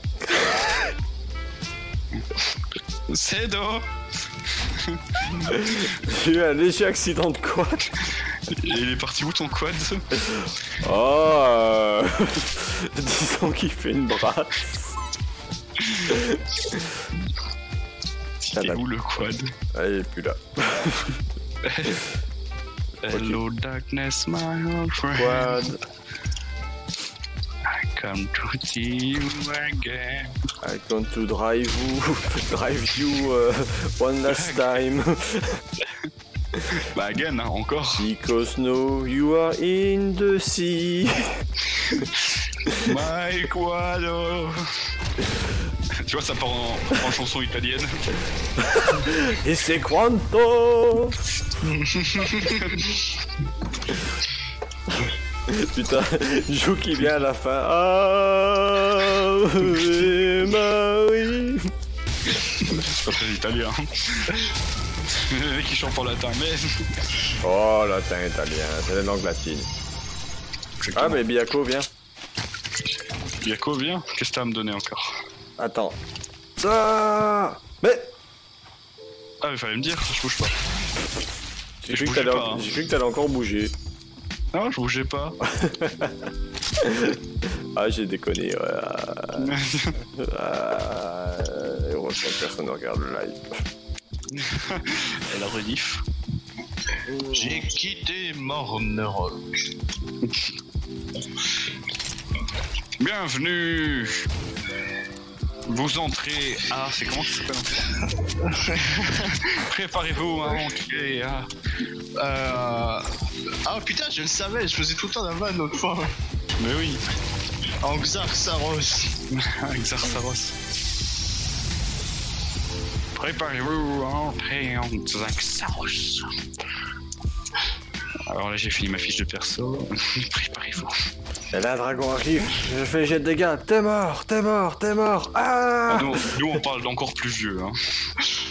Cedo. J'ai eu un léger accident de quad. Il est parti où ton quad? Oh, disons qu'il fait une brasse. C'était où le quad? Ah, il est plus là. Hello darkness my old friend. Quad. I come to see you again. I want to drive you one last time. Bah again, hein, encore. Because now you are in the sea. My quado. Tu vois, ça part en chanson italienne. Et c'est quanto. Putain, Jou qui vient à la fin. Ave Marie. C'est pas très italien. Le mec qui chante en latin, mais... Oh, latin italien, c'est la langue latine. Exactement. Ah, mais Biako, viens. Yako, viens. Qu'est-ce que t'as à me donner encore? Attends. Ah, mais Ah, mais fallait me dire, je bouge pas. j'ai cru bougeais pas, hein. que t'allais encore bouger. Non, je bougeais pas. Ah, j'ai déconné, ouais. Heureusement que personne ne regarde le live. Et la rediff. J'ai quitté Mornerock. Bienvenue Vous entrez à... C'est comment ça s'appelle? Préparez-vous à entrer à... Ah putain, je le savais, je faisais tout le temps la vanne l'autre fois. Mais oui. En Xarxaros. Xarxaros. Préparez-vous à entrer en Xarxaros. Alors là j'ai fini ma fiche de perso. Préparez-vous. Et là, un dragon arrive, je fais jet de dégâts. T'es mort, t'es mort, t'es mort. Ah, Nous on parle d'encore plus vieux. Hein.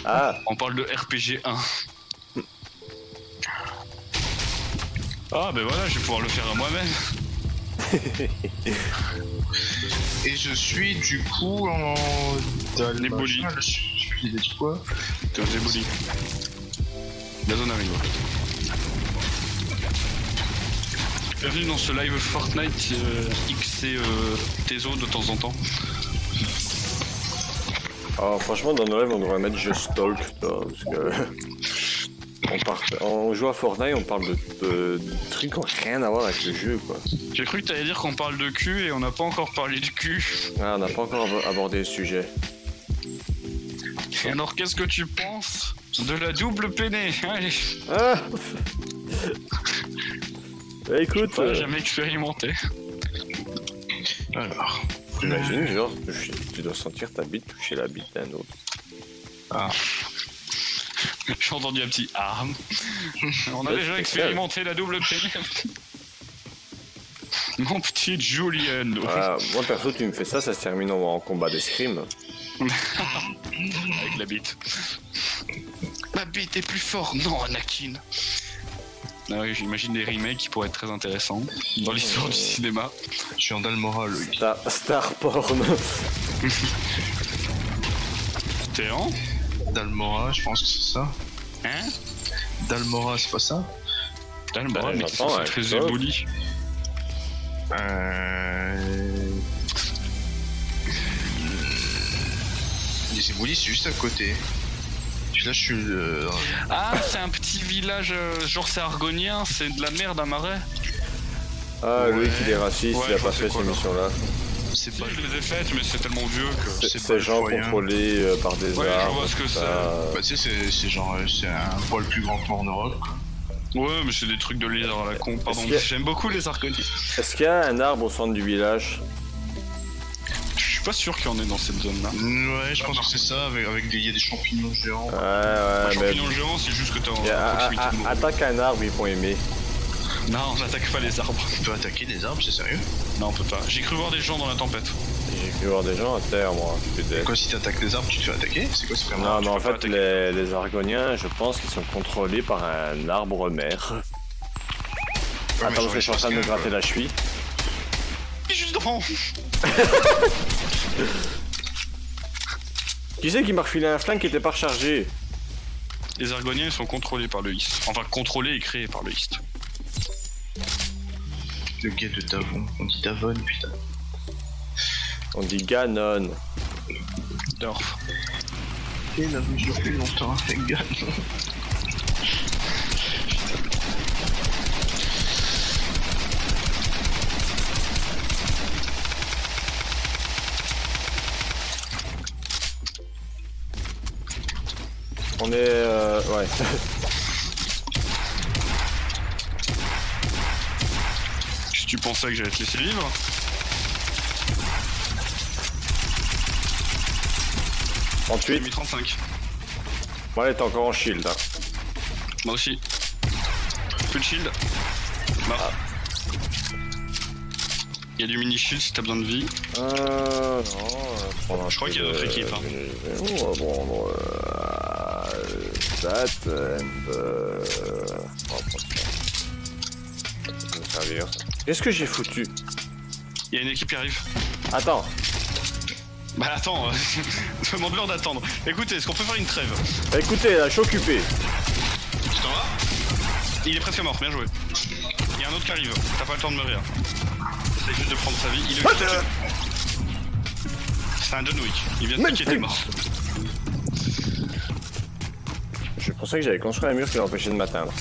ah. On parle de RPG 1. Ah ben voilà, je vais pouvoir le faire à moi-même. Et je suis du coup en... Néboli. Je suis dit quoi? T'es un Néboli. La zone amigo. Bienvenue dans ce live Fortnite XC Tezo de temps en temps. Oh, franchement, dans nos lives, on devrait mettre Just Talk, toi, parce que... On joue à Fortnite, on parle de trucs qui n'ont rien à voir avec le jeu, quoi. J'ai cru que t'allais dire qu'on parle de cul et on n'a pas encore parlé du cul. Ah, on n'a pas encore abordé le sujet. Et alors, qu'est-ce que tu penses de la double peinée? Allez. Ah. Écoute, Pas jamais expérimenté. Alors... J'imagine, genre, tu dois sentir ta bite toucher la bite d'un autre. Ah. J'ai entendu un petit ah. On a déjà expérimenté la double peinée. Mon petit Julien. Voilà, moi perso, tu me fais ça, ça se termine en combat d'escrime. Avec la bite. Ma bite est plus forte. Non, Anakin. Ah oui, j'imagine des remakes qui pourraient être très intéressants dans l'histoire du cinéma. Je suis en Dalmora, Loïc. Star porn. T'es en Dalmora, je pense que c'est ça. Hein? Dalmora, c'est pas ça? Dalmora, mais j'entends, c'est ouais, très ça. éboli. Les éboulis, c'est juste à côté. Puis là, je suis... Ah, c'est un petit village, genre c'est argonien, c'est de la merde à marais. Ah, lui qui est raciste, Ouais, il a je pas vois fait c'est cette quoi, là. émission-là. C'est Si, pas... je les ai faites, mais c'est tellement vieux que... C'est gens Balfourien. contrôlés par des Ouais, je arbres. vois ce que tout c'est. ça. Bah tu sais, c'est genre... c'est un poil plus grand que moi en Europe. Ouais, mais c'est des trucs de lézard à la con, pardon. Est-ce que- J'aime beaucoup les argoniens. Est-ce qu'il y a un arbre au centre du village? Je suis pas sûr qu'il y en ait dans cette zone-là. Ouais, je pense que c'est ça, avec des... il y a des champignons géants. Ouais, ouais, mais... Champignon géant, c'est juste que t'es en proximité de nous. Attaque un arbre, ils vont aimer. Non, on n'attaque pas les arbres. Tu peux attaquer des arbres, c'est sérieux? Non, on peut pas. J'ai cru voir des gens dans la tempête. J'ai cru voir des gens à terre, moi. Peut-être. Quoi, si t'attaques des arbres, tu te fais attaquer? C'est quoi, c'est vraiment... Non, mais en peux pas fait, attaquer. les Argoniens, je pense qu'ils sont contrôlés par un arbre mère. Ouais, Attends, parce que je suis en train de me gratter la cheville. Il est juste devant. Qui c'est qui m'a refilé un flingue qui était pas rechargé? Les argoniens ils sont contrôlés par le East. Enfin, contrôlés et créés par le East. Le gars de Davon, on dit Davon, putain. On dit Ganon. Dorf. Et la vie dure plus longtemps avec Ganon. On est... ouais. Qu'est-ce que tu pensais que j'allais te laisser vivre? J'ai 38. mis 35. Bon, allez, t'es encore en shield. Hein. Moi aussi. Plus de shield. Mort. Il y a du mini shield si t'as besoin de vie. Non, Je crois qu'il y a d'autres équipes, hein. On va prendre... that and... on va prendre ça. Ça peut me servir, ça. Qu'est-ce que j'ai foutu? Il y a une équipe qui arrive. Attends. Bah attends, demande-leur d'attendre. Écoutez, est-ce qu'on peut faire une trêve? Écoutez, là, je suis occupé. Tu t'en vas? Il est presque mort, bien joué. Il y a un autre qui arrive, t'as pas le temps de mourir. Essaye juste de prendre sa vie. Il est C'est un John Wick, il vient de Mais piquer, t'es mort. Je pensais que j'avais construit un mur qui l'empêchait de m'atteindre.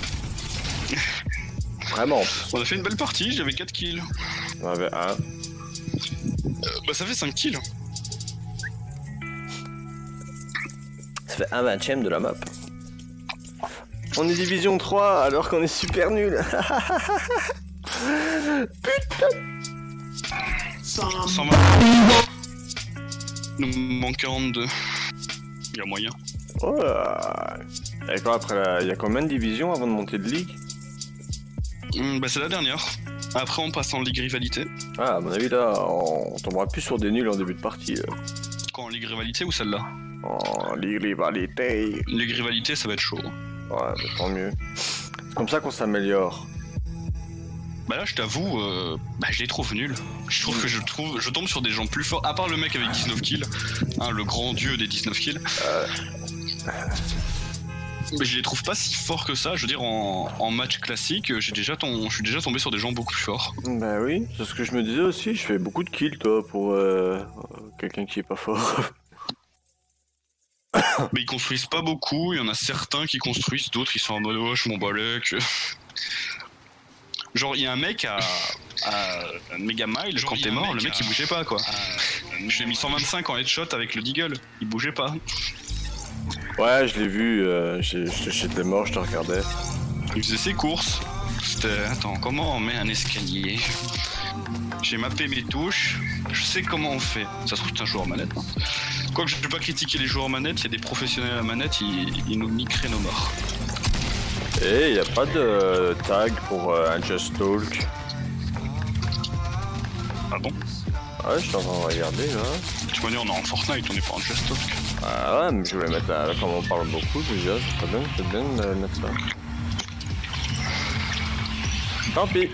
Vraiment. On a fait une belle partie, j'avais 4 kills. On avait un. Bah ça fait 5 kills. fait 1/20 de la map. On est division 3 alors qu'on est super nul. Putain. 120. Il nous manque 42. Il y a moyen. Oh là. Et quoi, après, il y a combien de divisions avant de monter de ligue? Bah c'est la dernière. Après on passe en ligue rivalité. Ah, à mon avis là, on tombera plus sur des nuls en début de partie. Quoi, en ligue rivalité ou celle-là? En ligue rivalité. Ligue rivalité ça va être chaud. Ouais, mais tant mieux. C'est comme ça qu'on s'améliore. Bah là je t'avoue, je les trouve nuls. Je trouve que je tombe sur des gens plus forts, à part le mec avec 19 kills, hein, le grand dieu des 19 kills. Mais je les trouve pas si forts que ça, je veux dire en match classique, je suis déjà tombé sur des gens beaucoup plus forts. Bah oui, c'est ce que je me disais aussi, je fais beaucoup de kills toi pour quelqu'un qui est pas fort. Mais ils construisent pas beaucoup, il y en a certains qui construisent, d'autres qui sont en mode oh je m'en balèque. Genre il y a un mec à Mega Mile, quand t'es mort, le mec il bougeait pas quoi. Je l'ai mis 125 en headshot avec le Deagle, il bougeait pas. Ouais, je l'ai vu, j'étais mort, je te regardais. Il faisait ses courses. C'était... Attends, comment on met un escalier? J'ai mappé mes touches, je sais comment on fait. Ça se trouve c'est un joueur manette. Hein. Quoique je ne peux pas critiquer les joueurs manettes, il y a des professionnels à manette, ils nous niqueraient nos morts. Et y a pas de tag pour un Just Talk. Ah bon? Ouais, je suis en train de regarder là. Tu vois, on est en Fortnite, on est pas en Just Talk. Ah ouais, mais je voulais mettre là, comme on parle beaucoup déjà, c'est bien de mettre ça. Tant pis.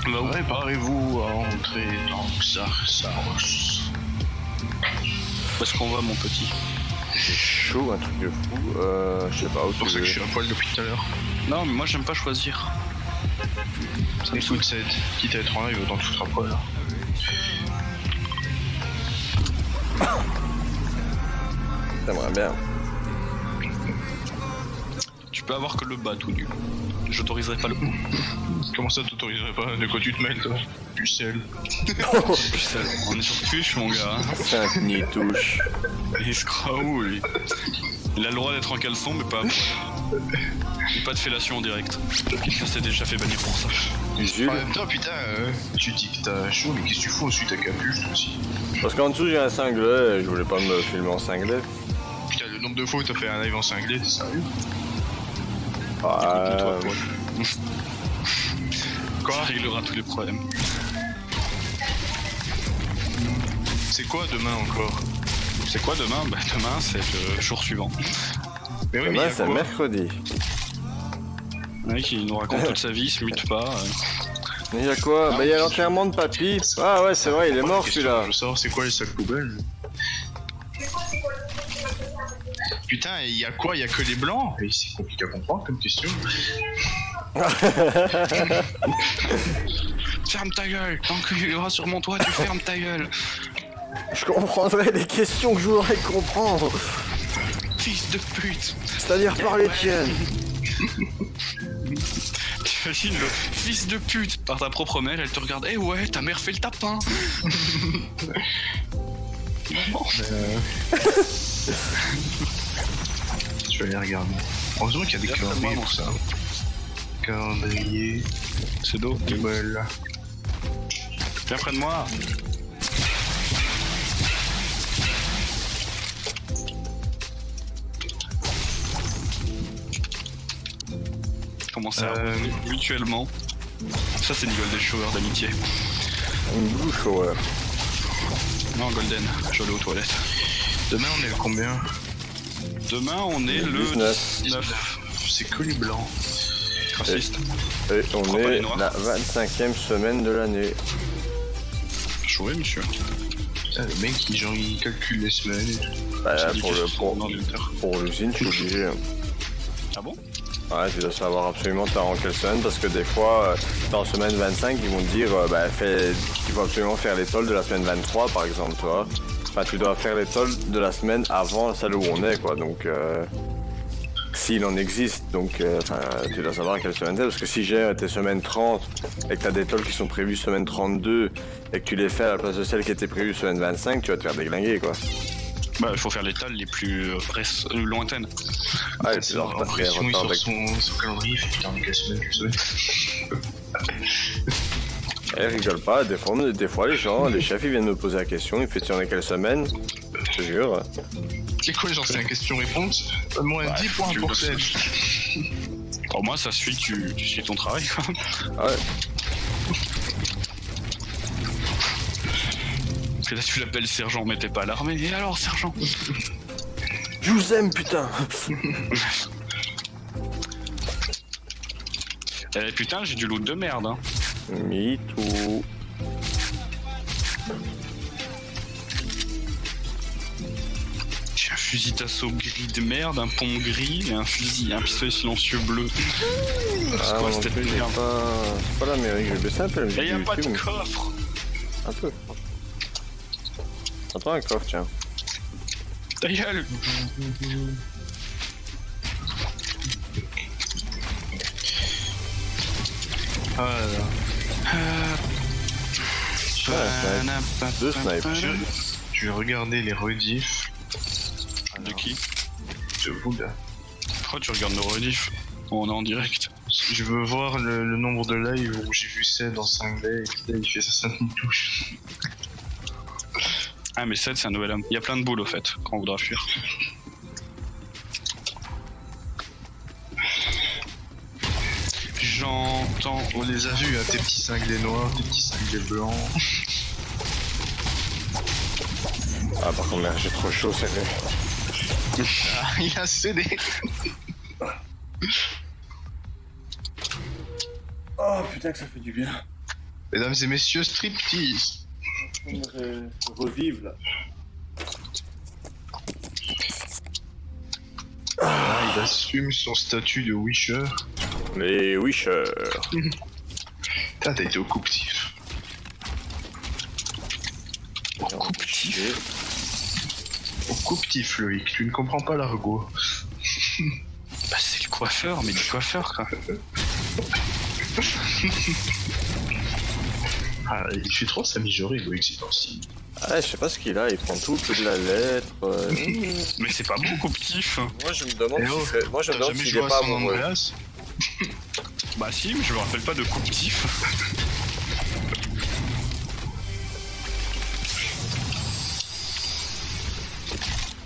Bah ouais, préparez-vous à entrer dans Xarxaros. Parce qu'on va mon petit. C'est chaud, un truc de fou. Je sais pas où C'est pour ça que je suis à poil depuis tout à l'heure. Non, mais moi j'aime pas choisir. Ça me fout de cette. Quitte à être en live, autant te foutre à poil. T'aimerais bien. Tu peux avoir que le bas tout nu. J'autoriserai pas le haut. Comment ça t'autoriserais pas? De quoi tu te mêles toi? Pucelle. Pucelle. On est sur Twitch mon gars. C'est un nid touche. Il se croit où lui? Il a le droit d'être en caleçon mais pas à poil. Et pas de fellation en direct. Ça s'est déjà fait bannir pour ça. Jules. En même temps putain, tu dis que t'as chaud mais qu'est-ce que tu fous ensuite à capuche toi aussi? Parce qu'en dessous j'ai un cinglet et je voulais pas me filmer en cinglet. Putain le nombre de fois où t'as fait un live en cinglé, t'es sérieux? Ah, Quoi? Ça réglera tous les problèmes. C'est quoi demain encore? C'est quoi demain? Bah demain c'est le jour suivant. Mais oui, demain mais c'est mercredi. Le mec il nous raconte toute sa vie, il se mute pas. Mais y'a quoi? Bah y'a l'enterrement de papy. Ah ouais c'est vrai, il est mort celui-là. Je veux savoir c'est quoi les sacs poubelles. Putain, il y a quoi? Il y a que les blancs? Et c'est compliqué à comprendre comme question. Ferme ta gueule! Tant qu'il y aura sur mon toit, tu fermes ta gueule! Je comprendrais les questions que je voudrais comprendre. Fils de pute! C'est-à-dire par les tiennes. T'imagines le fils de pute par ta propre mère, elle te regarde, eh ouais, ta mère fait le tapin! Je vais aller regarder. Heureusement qu'il y a des calendriers pour ça. Calendrier. C'est d'eau. Poubelle. Viens près de moi! Commencer à mutuellement. Ça c'est une Golden Shower d'amitié. Une blue shower. Non Golden, je vais aller aux toilettes. Demain on est le combien? Demain on est le 19. C'est que les blancs. Raciste. Et on Pourquoi pas les est noirs? la 25e semaine de l'année. Chouette monsieur. Putain, le mec il calcule les semaines et tout. Bah Ça pour l'usine je suis obligé. Hein. Ah bon? Ouais, tu dois savoir absolument t'es en quelle semaine parce que des fois, dans semaine 25, ils vont te dire qu'il faut absolument faire l'étole de la semaine 23 par exemple, tu vois. Enfin, tu dois faire l'étole de la semaine avant celle où on est, quoi. Donc, s'il en existe, donc, tu dois savoir à quelle semaine t'es parce que si j'ai tes semaines 30 et que t'as des tolls qui sont prévues semaine 32 et que tu les fais à la place de celles qui étaient prévues semaine 25, tu vas te faire déglinguer, quoi. Bah, il faut faire les tales les plus lointaines. Ah, et C'est puis en pression, il sort son calendrier, il fait putain, mais quelle semaine tu sais. Eh, rigole pas, des fois les gens, les chefs ils viennent me poser la question, ils font sur quelle semaine. Je te jure. C'est quoi, genre, c'est une question-réponse? Moins 10 points pour Seb. Pour moi, ça suit que tu suis ton travail, quoi. Ouais. Parce que là, tu l'appelles sergent, mais t'es pas à l'armée. Et alors, sergent? Je vous aime, putain. Eh putain, j'ai du loot de merde, hein. Me too. J'ai un fusil d'assaut gris de merde, un pompe gris et un pistolet silencieux bleu. Ah, quoi, non cette plus, merde? C'est pas l'Amérique, je vais baisser un peu la musique. Et y'a de pas de YouTube, coffre. Un peu. Attends un coffre, tiens. Ta gueule. Voilà. Deux snipes. Je vais regarder les rediffs. De qui? De vous là. Pourquoi tu regardes nos rediffs? On est en direct. Je veux voir le nombre de lives où j'ai vu Ced dans 5 day et putain, il fait sa sainte touche. Ah mais 7 c'est un nouvel homme. Il y a plein de boules au fait, quand on voudra fuir. J'entends... On les a vus, hein, tes petits cinglés noirs, tes petits cinglés blancs. Ah, par contre, merde, j'ai trop chaud, c'est vrai. Ah, il a cédé. Oh putain, que ça fait du bien. Mesdames et messieurs, striptease. On revive là. Ah, il assume son statut de wisher. Les wishers. Putain, t'as été au coupe-tif. Au coupe-tif. Au coupe-tif, Loïc, tu ne comprends pas l'argot. Bah c'est le coiffeur, mais du coiffeur quoi. Ah, il fait trop sa mijaurée, Loïc, c'est temps-ci. Ah, je sais pas ce qu'il a, il prend tout de la lettre. Mais c'est pas bon coupe-tif. Moi je me demande Eh oh, si c'est... Moi je me T'as demande jamais s'il joué est à pas San amoureux. Andreas? Bah si, mais je me rappelle pas de coupe-tif.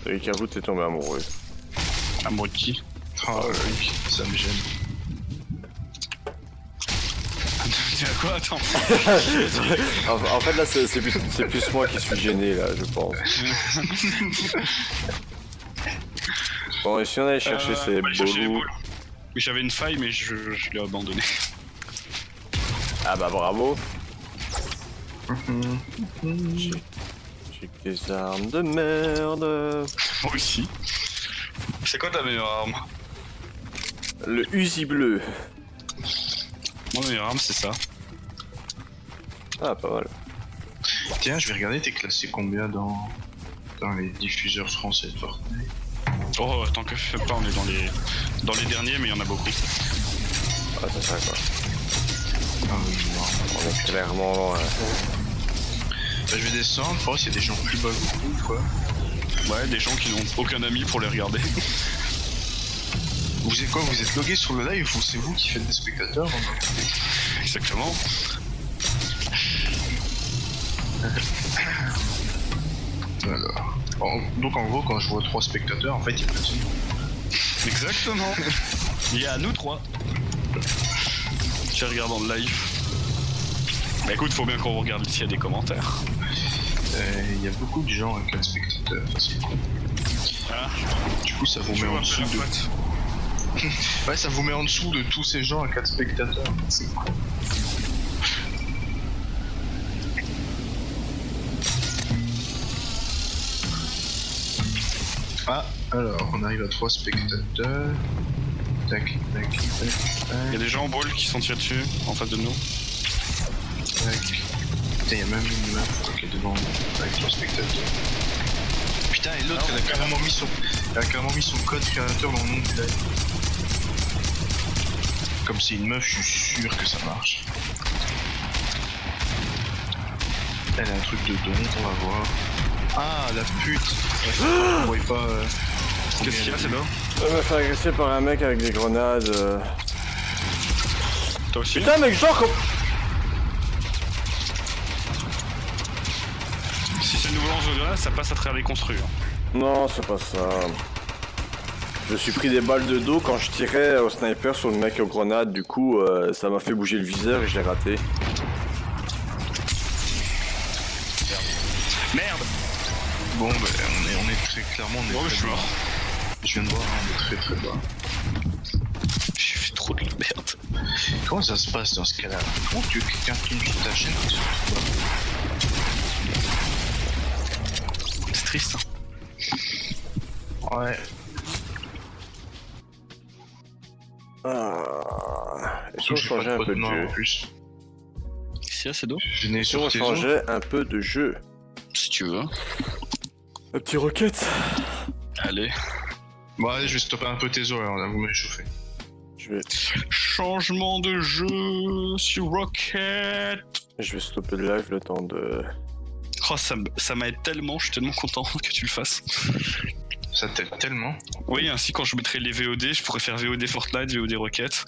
Et Carou, t'es tombé amoureux. Amoureux de qui? Ah, Loïc, ça me gêne. Tu as quoi? Attends. En fait là c'est plus moi qui suis gêné là, je pense. Bon, et si on allait chercher ces on va aller chercher les bolous... boules. Oui, j'avais une faille, mais je l'ai abandonné. Ah bah bravo. J'ai que des armes de merde. Moi aussi. C'est quoi ta meilleure arme? Le Uzi bleu. Mon meilleure arme, c'est ça. Ah, pas mal. Tiens, je vais regarder, t'es classé combien dans les diffuseurs français de Fortnite? Oh, tant que je fais pas, on est dans les derniers, mais il y en a beaucoup. Ah, c'est ça quoi. Ah oui, non. On est clairement... Bah, je vais descendre, pour voir s'il y a des gens plus bas que vous, quoi. Ouais, des gens qui n'ont aucun ami pour les regarder. Vous êtes quoi? Vous êtes logué sur le live ou c'est vous qui faites des spectateurs? Exactement. Alors. Donc en gros, quand je vois 3 spectateurs, en fait, il y a personne. Exactement. Il y a nous 3. Qui regardent dans le live. Bah écoute, faut bien qu'on regarde s'il y a des commentaires. Il y a beaucoup de gens à 4 spectateurs, c'est cool. Ah, Du coup, ça vous met en dessous de... Ouais, ça vous met en dessous de tous ces gens à 4 spectateurs. C'est cool. Ah, alors, on arrive à 3 spectateurs. Tac, tac, tac, tac. il y a des gens en ball qui sont tirés dessus, en face de nous. Tac. Putain, y'a même une meuf qui est devant nous, avec 3 spectateurs. Putain, et l'autre, elle a carrément mis son code créateur dans le nom du live. Comme c'est une meuf, je suis sûr que ça marche. Elle a un truc de don, on va voir. Ah, la pute. Je voyais pas. Qu'est-ce qu'il y a, c'est là? Je me fait agresser par un mec avec des grenades. Toi aussi? Putain, mec, genre comme. Si c'est le nouveau lance de grenade, ça passe à travers les construits. Non, c'est pas ça. Je me suis pris des balles de dos quand je tirais au sniper sur le mec aux grenades. Du coup, ça m'a fait bouger le viseur et je l'ai raté. Merde! Bon, bah, on est très clairement. On est Bon, très je suis bas. mort. Je viens de voir, on est très très bas. J'ai fait trop de la merde. Comment ça se passe dans ce cas-là? Comment tu veux que quelqu'un filme sur ta chaîne quand tu es C'est triste. Hein. Ouais. Et si on changeait un peu de jeu? En plus. Si là, c'est d'eau? Je n'ai Si on sur tes os. changeait un peu de jeu? Si tu veux. Un petit roquette. Allez. Bon, allez, je vais stopper un peu tes os là, vous m'échauffez. Je vais Changement de jeu sur Rocket. stopper le live le temps de... Oh, ça m'aide tellement, je suis tellement content que tu le fasses. Ça t'aide tellement. Oui, ainsi quand je mettrai les VOD, je pourrais faire VOD Fortnite, VOD Rocket.